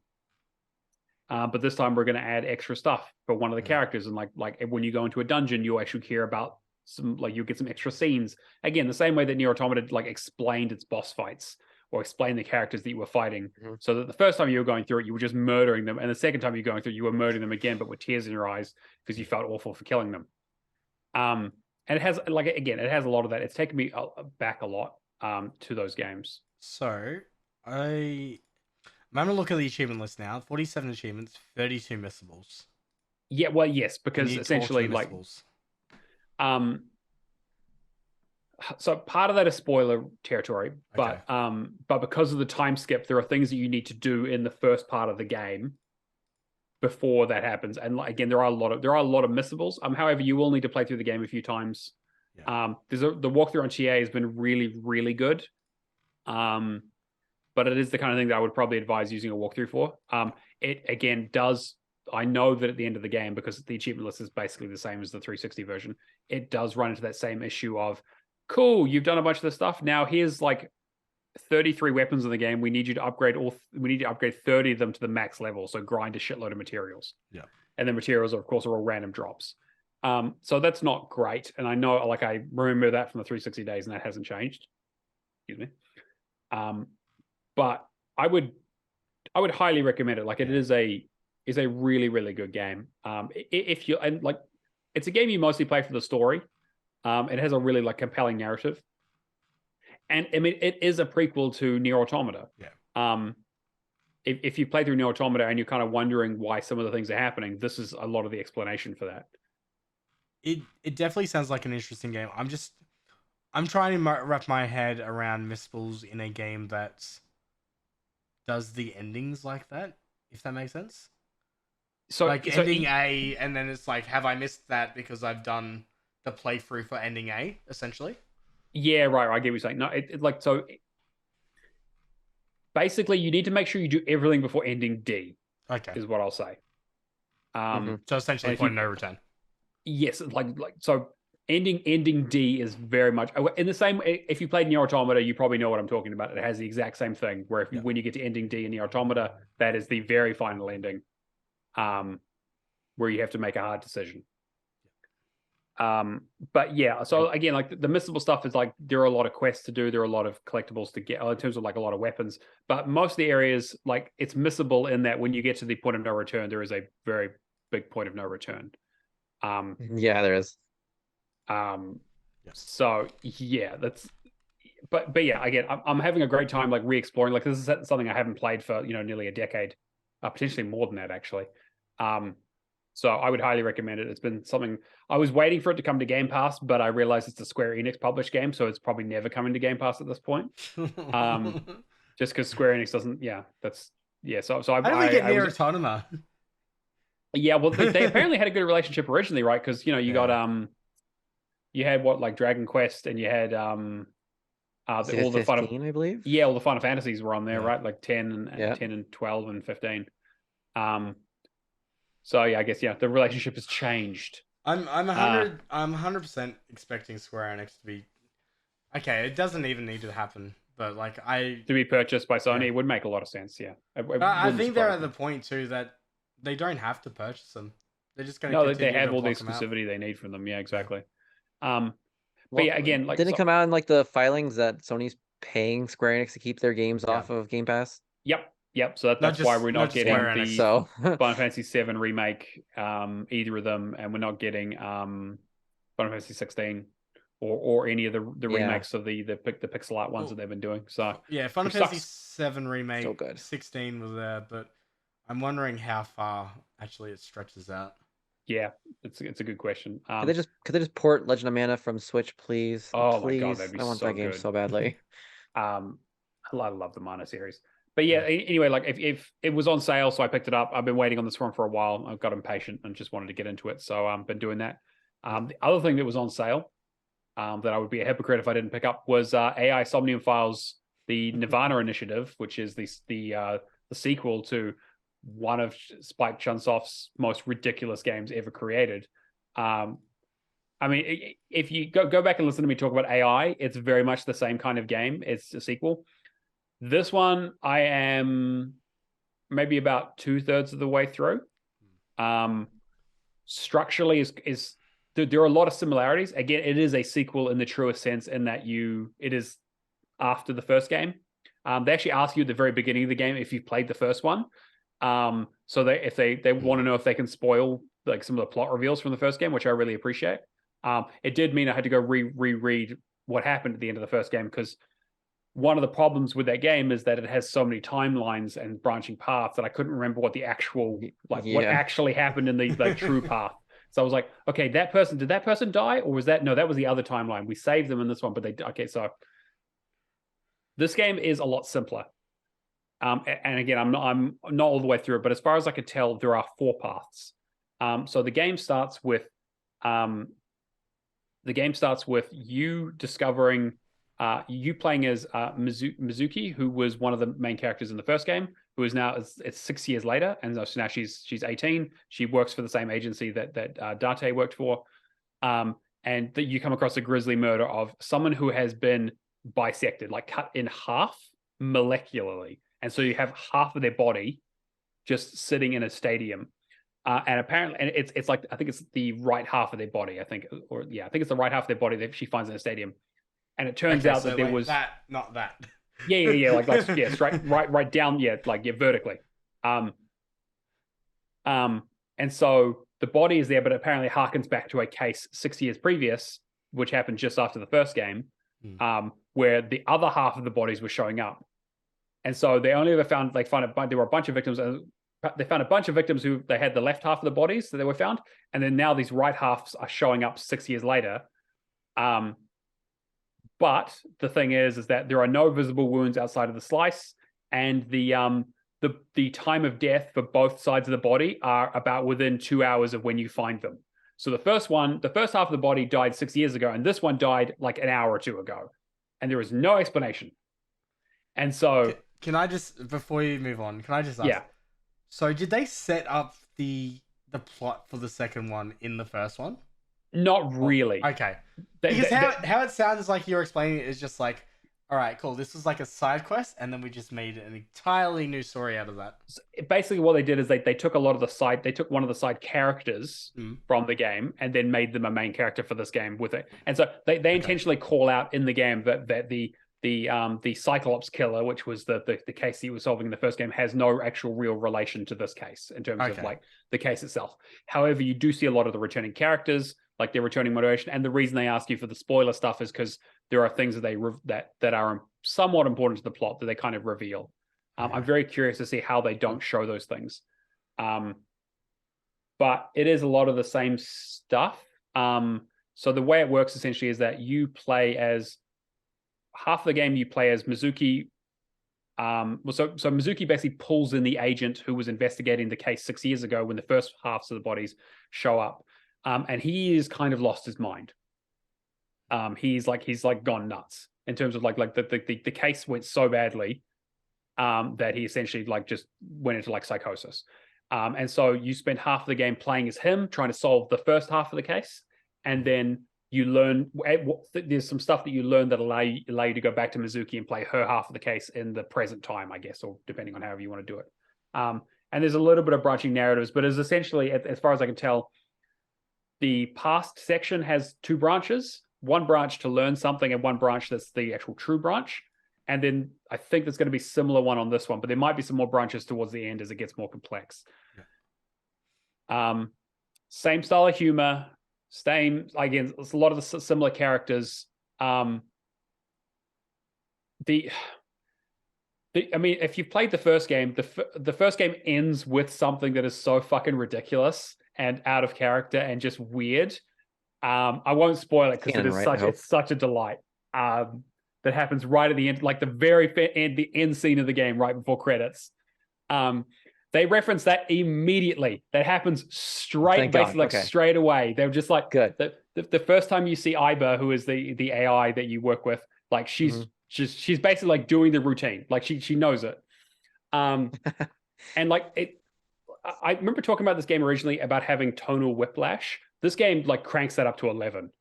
but this time we're going to add extra stuff for one of the characters, and like when you go into a dungeon, you'll actually hear about you'll get some extra scenes. Again, the same way that Nier Automata like explained its boss fights or explained the characters that you were fighting, so that the first time you were going through it, you were just murdering them, and the second time you're going through it, you were murdering them again, but with tears in your eyes because you felt awful for killing them. And it has it has a lot of that. It's taken me back a lot to those games. So I'm having a look at the achievement list now. 47 achievements, 32 missables. Yeah, well, yes, because essentially like so part of that is spoiler territory, but because of the time skip, there are things that you need to do in the first part of the game before that happens. And again, there are a lot of missables. However, you will need to play through the game a few times. Yeah. The walkthrough on TA has been really, really good. But it is the kind of thing that I would probably advise using a walkthrough for. It again does. I know that at the end of the game, because the achievement list is basically the same as the 360 version, it does run into that same issue of, cool, you've done a bunch of this stuff. Now here's like 33 weapons in the game. We need you to upgrade we need to upgrade 30 of them to the max level. So grind a shitload of materials. Yeah. And the materials, of course, are all random drops. So that's not great. And I know, like, I remember that from the 360 days, and that hasn't changed. Excuse me. But I would highly recommend it. Like, it is a really, really good game. If you, and like, it's a game you mostly play for the story. It has a really like compelling narrative, and I mean, it is a prequel to Nier Automata. Yeah. If you play through Nier Automata and you're kind of wondering why some of the things are happening, this is a lot of the explanation for that. It definitely sounds like an interesting game. I'm trying to wrap my head around missables in a game that does the endings like that, if that makes sense. So like ending A, and then it's like, have I missed that because I've done the playthrough for ending A, essentially. Yeah, right. I get what you're saying. No, basically, you need to make sure you do everything before ending D. Okay. Is what I'll say. So essentially, point of no return. Yes, so. Ending D is very much in the same. If you played Nier Automata, you probably know what I'm talking about. It has the exact same thing. Where when you get to ending D in Nier Automata, that is the very final ending, where you have to make a hard decision. But yeah, so again, like the missable stuff is like there are a lot of quests to do. There are a lot of collectibles to get in terms of like a lot of weapons. But most of the areas, like it's missable in that when you get to the point of no return, there is a very big point of no return. Yeah, there is. So yeah, but yeah, again, I'm having a great time like re-exploring. Like this is something I haven't played for nearly a decade, potentially more than that actually. So I would highly recommend it. It's been something I was waiting for it to come to Game Pass, but I realized it's a Square Enix published game, so it's probably never coming to Game Pass at this point. Just because Square Enix doesn't. Yeah, that's yeah. So how did we get Nier Automata? Yeah, well, they apparently had a good relationship originally, right? Because you got you had what like Dragon Quest, and you had all the 15, I believe. Yeah, all the Final Fantasies were on there, right? Like 10 and 12 and 15. So yeah, I guess the relationship has changed. I'm 100% expecting Square Enix to be okay. It doesn't even need to happen, but like to be purchased by Sony, it would make a lot of sense. Yeah, I think they're at the point too that they don't have to purchase them. They're just going to they have all the exclusivity they need from them. Yeah, exactly. But yeah, again, like didn't it come out in like the filings that Sony's paying Square Enix to keep their games off of Game Pass? Yep. So that's why we're not getting the Final Fantasy VII remake, either of them, and we're not getting Final Fantasy 16 or any of the remakes of the pixel art ones that they've been doing. So yeah, Final Fantasy VII remake, so good. 16 was there, but I'm wondering how far actually it stretches out. Yeah, it's a good question. Could they just port Legend of Mana from Switch, please? Oh please. My God, that'd be I want so that game good. so badly. I love the Mana series. But yeah, anyway, like if it was on sale, so I picked it up. I've been waiting on this one for a while. I've got impatient and just wanted to get into it, so I've been doing that. The other thing that was on sale, that I would be a hypocrite if I didn't pick up, was AI Somnium Files, the Nirvana Initiative, which is the sequel to one of Spike Chunsoft's most ridiculous games ever created. I mean, if you go back and listen to me talk about AI, it's very much the same kind of game. It's a sequel. This one, I am maybe about 2/3 of the way through. Structurally, there are a lot of similarities. Again, it is a sequel in the truest sense, in that it is after the first game. They actually ask you at the very beginning of the game if you've played the first one. So if they want to know if they can spoil like some of the plot reveals from the first game, which I really appreciate. It did mean I had to go reread what happened at the end of the first game, because one of the problems with that game is that it has so many timelines and branching paths that I couldn't remember what the actual what actually happened in the like true path. So I was like, okay, did that person die, or was that that was the other timeline? We saved them in this one, but so this game is a lot simpler. And again, I'm not all the way through it, but as far as I could tell, there are 4 paths. So the game starts with you discovering, you playing as Mizuki, who was one of the main characters in the first game, who is now it's 6 years later, and so now she's 18. She works for the same agency that Date worked for, and that you come across a grisly murder of someone who has been bisected, like cut in half molecularly. And so you have half of their body just sitting in a stadium. And apparently, and it's like, I think it's the right half of their body, I think it's the right half of their body that she finds in a stadium. And it turns out that there was that, not that. Yeah, straight, right down, vertically. And so the body is there, but apparently harkens back to a case 6 years previous, which happened just after the first game, where the other half of the bodies were showing up. And so they only ever there were a bunch of victims, and they found a bunch of victims who they had the left half of the bodies that they were found, and then now these right halves are showing up 6 years later. But the thing is that there are no visible wounds outside of the slice, and the time of death for both sides of the body are about within 2 hours of when you find them. So the first half of the body died 6 years ago, and this one died like an hour or two ago, and there was no explanation. And so, can I just, before you move on, can I just ask? Yeah. So did they set up the plot for the second one in the first one? Not really. Okay. Because how it sounds like you're explaining it is just like, all right, cool. This was like a side quest, and then we just made an entirely new story out of that. Basically, what they did is they took one of the side characters from the game and then made them a main character for this game with it. And so they intentionally call out in the game that the Cyclops killer, which was the case he was solving in the first game, has no actual real relation to this case in terms of like the case itself. However, you do see a lot of the returning characters, like their returning motivation, and the reason they ask you for the spoiler stuff is because there are things that that are somewhat important to the plot that they kind of reveal. I'm very curious to see how they don't show those things. But it is a lot of the same stuff. So the way it works essentially is that you play as half of the game you play as Mizuki. So Mizuki basically pulls in the agent who was investigating the case 6 years ago when the first halves of the bodies show up. And he is kind of lost his mind. He's gone nuts in terms of like the case went so badly that he essentially like just went into like psychosis. And so you spend half of the game playing as him, trying to solve the first half of the case, and then you learn there's some stuff that you learn that allow you to go back to Mizuki and play her half of the case in the present time, I guess, or depending on however you want to do it. And there's a little bit of branching narratives, but it's essentially, as far as I can tell, the past section has two branches, one branch to learn something and one branch that's the actual true branch. And then I think there's going to be a similar one on this one, but there might be some more branches towards the end as it gets more complex. Same style of humor, again, it's a lot of the similar characters. I mean, if you've played the first game, the first game ends with something that is so fucking ridiculous and out of character and just weird. I won't spoil it because it's such a delight. That happens right at the end, like the very end, the end scene of the game, right before credits. They reference that immediately. That happens straight away. They're just like, good. The first time you see Iba, who is the AI that you work with, like she's basically like doing the routine, like she knows it. And like I remember talking about this game originally about having tonal whiplash. This game like cranks that up to 11.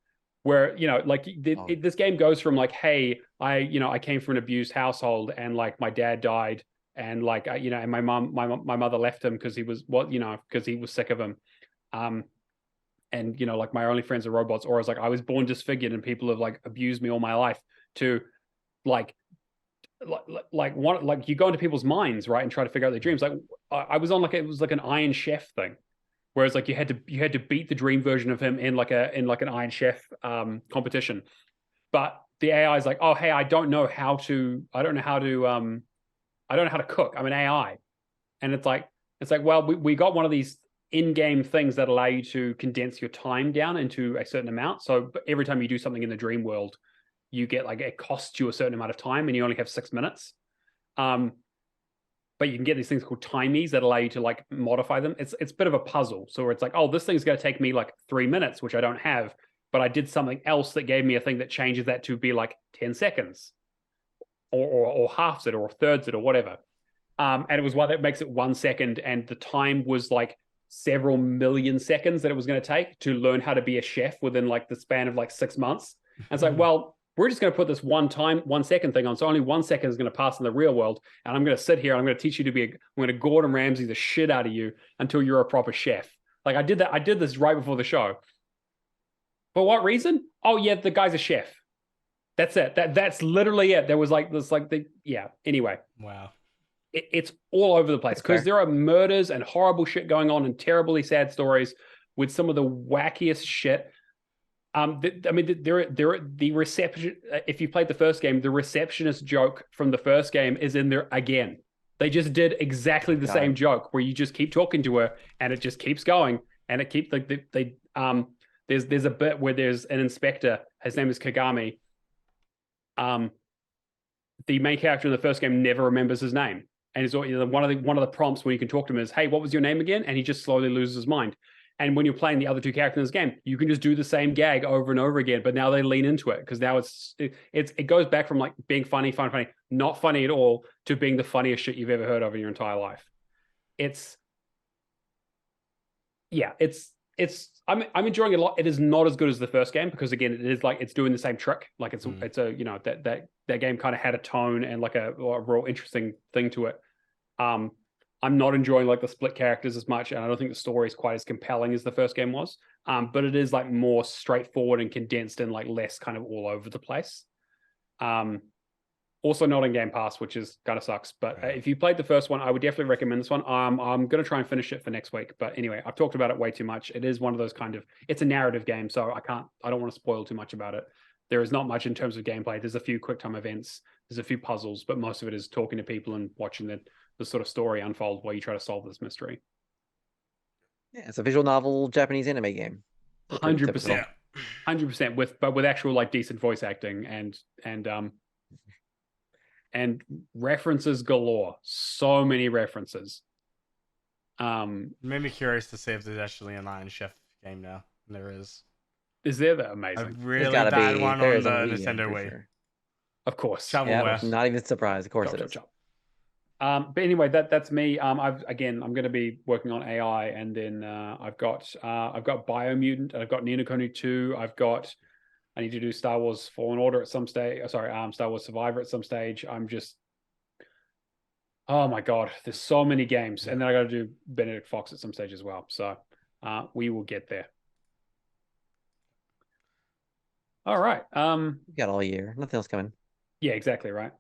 Where, you know, like this game goes from like, hey, I came from an abused household and like my dad died and like, and my mother left him because he was sick of him. And, like my only friends are robots, or I was born disfigured and people have like abused me all my life, to like you go into people's minds, right, and try to figure out their dreams. Like I was on like, it was like an Iron Chef thing. Whereas like you had to beat the dream version of him in like an Iron Chef competition, but the AI is like, oh hey, I don't know how to cook. I'm an AI, and it's like well, we got one of these in-game things that allow you to condense your time down into a certain amount. So every time you do something in the dream world, you get like, it costs you a certain amount of time, and you only have 6 minutes. But you can get these things called timies that allow you to like modify them. It's a bit of a puzzle. So it's like, oh, this thing's going to take me like 3 minutes, which I don't have, but I did something else that gave me a thing that changes that to be like 10 seconds or halves it or thirds it or whatever. And it was one that makes it 1 second. And the time was like several million seconds that it was going to take to learn how to be a chef within like the span of like 6 months. And it's like, well, we're just going to put this 1 second thing on. So only 1 second is going to pass in the real world. And I'm going to sit here and I'm going to teach you I'm going to Gordon Ramsay the shit out of you until you're a proper chef. Like I did this right before the show. For what reason? Oh yeah, the guy's a chef. That's it. That's literally it. There was like this, anyway. Wow. It's all over the place because there are murders and horrible shit going on and terribly sad stories with some of the wackiest shit. The reception, if you played the first game, the receptionist joke from the first game is in there again. They just did exactly the same joke where you just keep talking to her and it just keeps going, and it keeps like there's a bit where there's an inspector. His name is Kagami. The main character in the first game never remembers his name, and it's one of the prompts where you can talk to him is, "Hey, what was your name again?" And he just slowly loses his mind. And when you're playing the other two characters in this game, you can just do the same gag over and over again. But now they lean into it because now it goes back from like being funny, not funny at all, to being the funniest shit you've ever heard of in your entire life. I'm enjoying it a lot. It is not as good as the first game because again, it is like it's doing the same trick. Like it's a that game kind of had a tone and like a real interesting thing to it. I'm not enjoying like the split characters as much, and I don't think the story is quite as compelling as the first game was. But it is like more straightforward and condensed and like less kind of all over the place. Also not in Game Pass, which is kind of sucks. But if you played the first one, I would definitely recommend this one. I'm going to try and finish it for next week. But anyway, I've talked about it way too much. It is one of those it's a narrative game, so I don't want to spoil too much about it. There is not much in terms of gameplay. There's a few quick time events. There's a few puzzles, but most of it is talking to people and watching the sort of story unfold while you try to solve this mystery. Yeah, it's a visual novel Japanese anime game. 100%. 100% with actual like decent voice acting and references galore. So many references. It made me curious to see if there's actually an Iron Chef game now. And there is. Is there? That amazing? A really bad one on the Nintendo Wii. Sure. Of course. Yeah, not even surprised. Of course it is. But anyway, that's me. I'm going to be working on AI, and then I've got Biomutant, and I've got Ni no Kuni 2. I need to do Star Wars Fallen Order at some stage. Star Wars Survivor at some stage. Oh my God, there's so many games. And then I got to do Benedict Fox at some stage as well. So we will get there. All right. We got all year. Nothing else coming. Yeah, exactly right.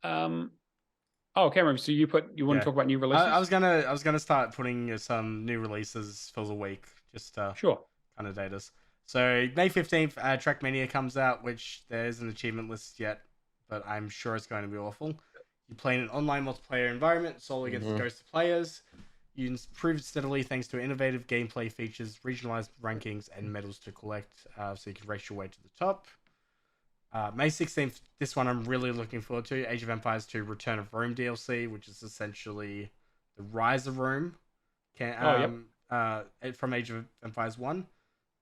Oh, Cameron, so you want to talk about new releases? I was gonna start putting some new releases for the week, just sure kind of datas. So May 15th, Trackmania comes out, which there isn't an achievement list yet, but I'm sure it's going to be awful. You play in an online multiplayer environment, solo against ghost players. You improve steadily thanks to innovative gameplay features, regionalized rankings, and medals to collect, so you can race your way to the top. May 16th, this one I'm really looking forward to, Age of Empires 2 Return of Rome DLC, which is essentially the Rise of Rome from Age of Empires 1,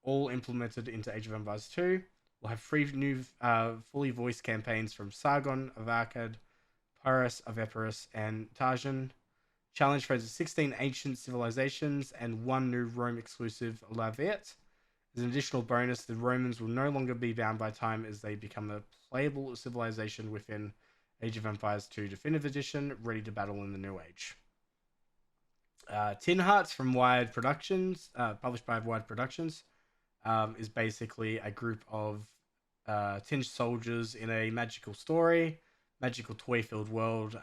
all implemented into Age of Empires 2. We'll have 3 new fully voiced campaigns from Sargon of Akkad, Pyrrhus of Epirus, and Tarjan. Challenge phrases 16 ancient civilizations and 1 new Rome exclusive La Verte. As an additional bonus, the Romans will no longer be bound by time as they become a playable civilization within Age of Empires 2 Definitive Edition, ready to battle in the New Age. Tin Hearts from Wired Productions, published by Wired Productions, is basically a group of tin soldiers in a magical story, magical toy-filled world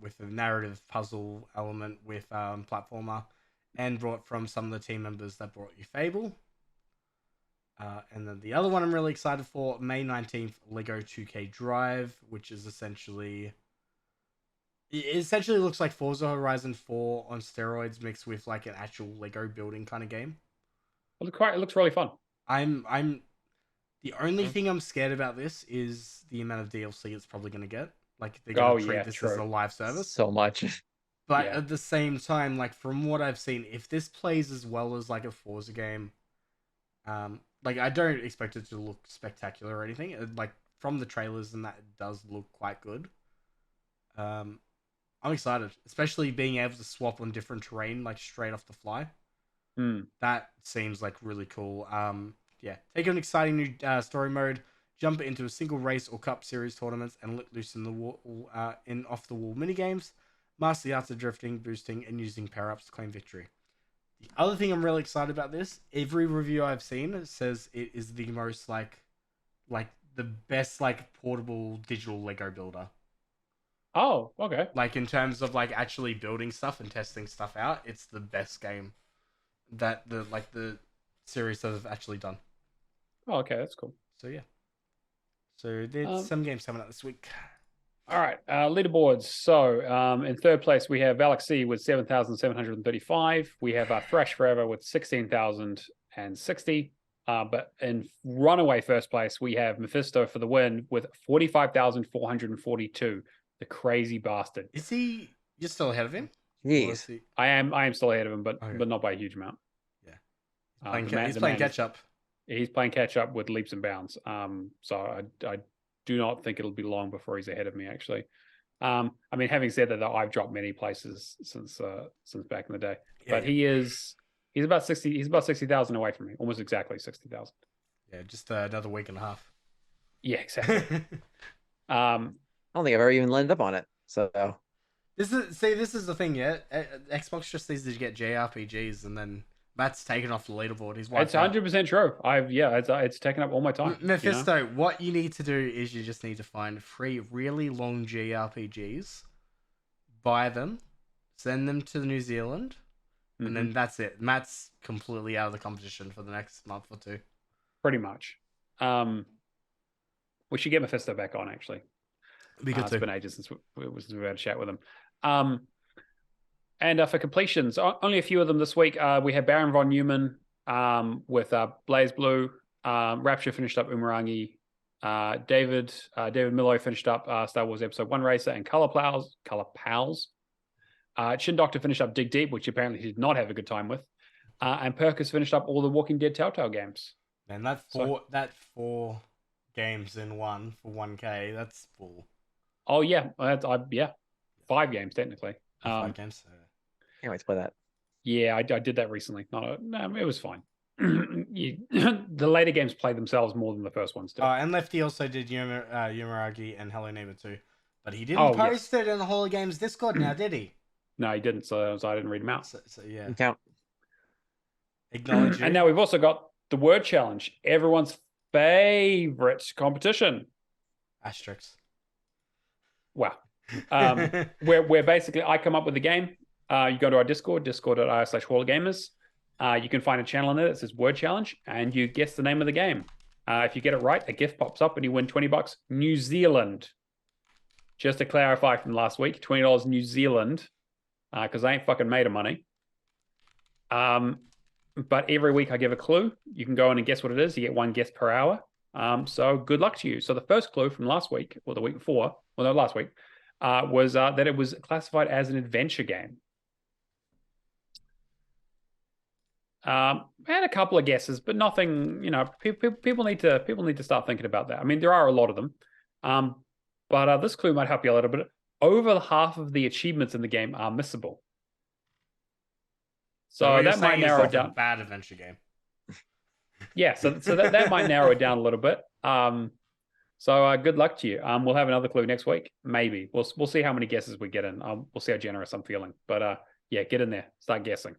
with a narrative puzzle element with platformer, and brought from some of the team members that brought you Fable. And then the other one I'm really excited for, May 19th, Lego 2K Drive, which is essentially... It essentially looks like Forza Horizon 4 on steroids mixed with like an actual Lego building kind of game. It looks really fun. The only thing I'm scared about this is the amount of DLC it's probably going to get. Like, they're going to treat this as a live service. So much. But at the same time, like, from what I've seen, if this plays as well as like a Forza game... like, I don't expect it to look spectacular or anything. Like, from the trailers and that, it does look quite good. I'm excited, especially being able to swap on different terrain, like, straight off the fly. That seems, like, really cool. Take an exciting new story mode, jump into a single race or cup series tournaments, and let loose in the off-the-wall minigames. Master the arts of drifting, boosting, and using power-ups to claim victory. The other thing I'm really excited about this, every review I've seen says it is the most, like the best, like, portable digital Lego builder. Oh, okay. Like, in terms of, like, actually building stuff and testing stuff out, it's the best game that the series have actually done. Oh, okay, that's cool. So, yeah. So, there's some games coming out this week. All right, leaderboards. So, in third place, we have Galaxy with 7,735. We have Thrash Forever with 16,060. But in runaway first place, we have Mephisto for the win with 45,442. The crazy bastard. Is he? You're still ahead of him? Jeez. I am still ahead of him, but not by a huge amount. Yeah. He's playing catch up. He's playing catch up with leaps and bounds. So I do not think it'll be long before he's ahead of me, actually. I mean, having said that, though, I've dropped many places since back in the day. But he's about 60,000 away from me, almost exactly 60,000. Yeah, just another week and a half. Yeah, exactly. I don't think I've ever even landed up on it. So this is the thing. Yeah, Xbox just needs to get JRPGs, and then Matt's taken off the leaderboard. He's it's 100% true. It's taken up all my time. Mephisto, what you need to do is you just need to find 3 really long JRPGs, buy them, send them to New Zealand, and then that's it. Matt's completely out of the competition for the next month or 2. Pretty much. We should get Mephisto back on, actually. It's been ages since we've had a chat with him. And for completions, only a few of them this week. We had Baron von Neumann with Blaze Blue. Rapture finished up Umurangi. David Millo finished up Star Wars Episode 1 Racer and Color Pals. Chin Doctor finished up Dig Deep, which apparently he did not have a good time with. And Perkus finished up all the Walking Dead Telltale games. And that's 4 games in one for 1K. That's full. Oh yeah, 5 games technically. 5 games. Can't wait to play that. Yeah, I did that recently. It was fine. The later games play themselves more than the first ones do. And Lefty also did Yumaragi and Hello Neighbor 2. But he didn't post it in the Holy Games Discord now, did he? No, he didn't, so I didn't read him out. So yeah. Count. Acknowledge you. And now we've also got the word challenge, everyone's favorite competition. Asterix. Wow. where basically I come up with the game. You go to our Discord, discord.io/hallofgamers. You can find a channel in there that says word challenge, and you guess the name of the game. If you get it right, a gift pops up and you win $20 New Zealand. Just to clarify from last week, $20 New Zealand, because I ain't fucking made of money. But every week I give a clue. You can go in and guess what it is. You get 1 guess per hour. So good luck to you. So the first clue from last week, or the week before, last week, was that it was classified as an adventure game. I had a couple of guesses, but nothing. People need to start thinking about that. I mean, there are a lot of them, but this clue might help you a little bit. Over half of the achievements in the game are missable. So that might narrow it down. A bad adventure game. Yeah, so that might narrow it down a little bit. So good luck to you. We'll have another clue next week. Maybe we'll see how many guesses we get in. We'll see how generous I'm feeling. But yeah, get in there, start guessing.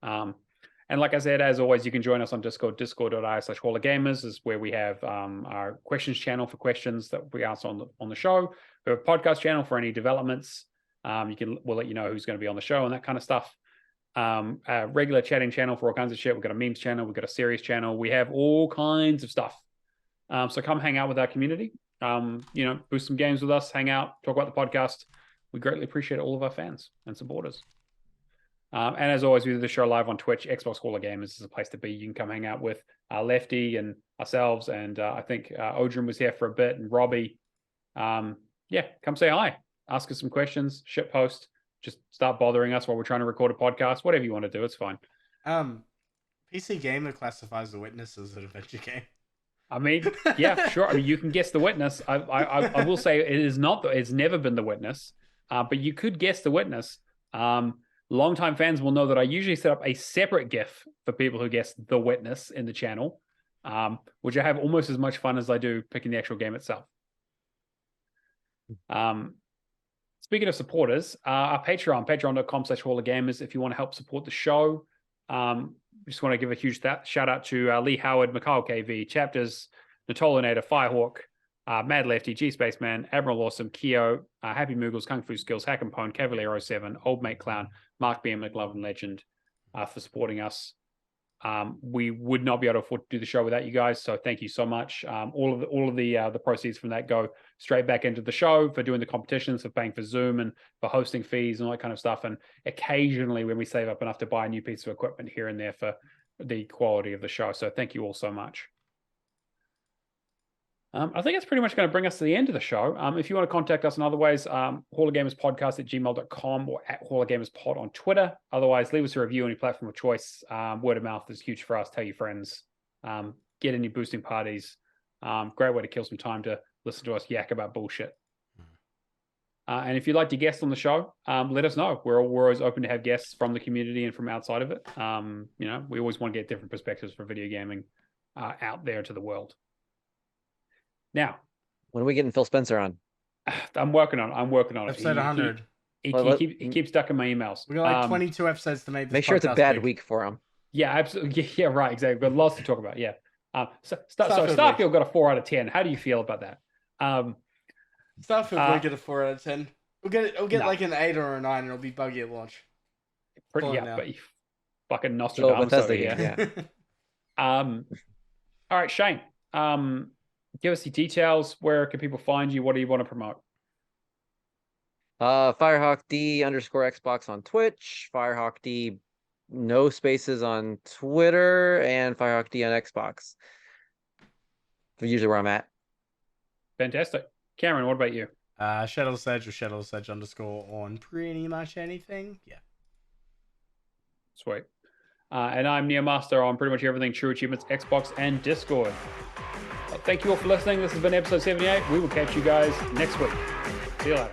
And like I said, as always, you can join us on Discord. Discord.io/hallofgamers is where we have our questions channel for questions that we answer on the show. We have a podcast channel for any developments. We'll let you know who's going to be on the show and that kind of stuff. A regular chatting channel for all kinds of shit. We've got a memes channel. We've got a series channel. We have all kinds of stuff. So come hang out with our community. Boost some games with us, hang out, talk about the podcast. We greatly appreciate all of our fans and supporters. And as always, we do the show live on Twitch. Xbox Hall of Gamers is a place to be. You can come hang out with Lefty and ourselves. And I think Odrin was here for a bit, and Robbie. Come say hi. Ask us some questions, shitpost. Just start bothering us while we're trying to record a podcast. Whatever you want to do, it's fine. PC Gamer classifies The Witness as an adventure game. I mean, yeah, sure. I mean, you can guess The Witness. I will say it is not. It's never been The Witness. But you could guess The Witness. Longtime fans will know that I usually set up a separate GIF for people who guess The Witness in the channel, which I have almost as much fun as I do picking the actual game itself. Speaking of supporters, our Patreon, patreon.com/hallofgamers, if you want to help support the show. Just want to give a huge shout out to Lee Howard, Mikhail KV, Chapters, Natolinator, Firehawk, Mad Lefty, G Spaceman, Admiral Awesome, Keo, Happy Moogles, Kung Fu Skills, Hack and Pone, Cavalier 07, Old Mate Clown, Mark B. McLovin Legend for supporting us. We would not be able to afford to do the show without you guys, so thank you so much. All of the proceeds from that go straight back into the show for doing the competitions, for paying for Zoom and for hosting fees and all that kind of stuff. And occasionally when we save up enough to buy a new piece of equipment here and there for the quality of the show. So thank you all so much. I think it's pretty much going to bring us to the end of the show. If you want to contact us in other ways, hallofgamerspodcast@gmail.com or at hallofgamerspod on Twitter. Otherwise, leave us a review on your platform of choice. Word of mouth is huge for us. Tell your friends. Get in your boosting parties. Great way to kill some time to listen to us yak about bullshit. And if you'd like to guest on the show, let us know. We're always open to have guests from the community and from outside of it. We always want to get different perspectives for video gaming out there to the world. Now, when are we getting Phil Spencer on? I'm working on it. Episode 100. He keeps ducking my emails. We got like 22 episodes to make this. Make sure it's a bad week for him. Yeah, absolutely. Yeah, right. Exactly. We've got lots to talk about. Yeah. Starfield got a 4 out of 10. How do you feel about that? Starfield will get a 4 out of 10. We'll get like an 8 or a 9, and it'll be buggy at launch. But you fucking Nostradamus over here. Yeah. All right, Shane. Give us the details. Where can people find you? What do you want to promote? FirehawkD_Xbox on Twitch, FirehawkD no spaces on Twitter, and FirehawkD on Xbox. Usually where I'm at. Fantastic. Cameron, what about you? Shadowless Edge or Shadowless Edge _ on pretty much anything. Yeah. Sweet. And I'm Neomaster on pretty much everything True Achievements, Xbox, and Discord. Thank you all for listening. This has been episode 78. We will catch you guys next week. See you later.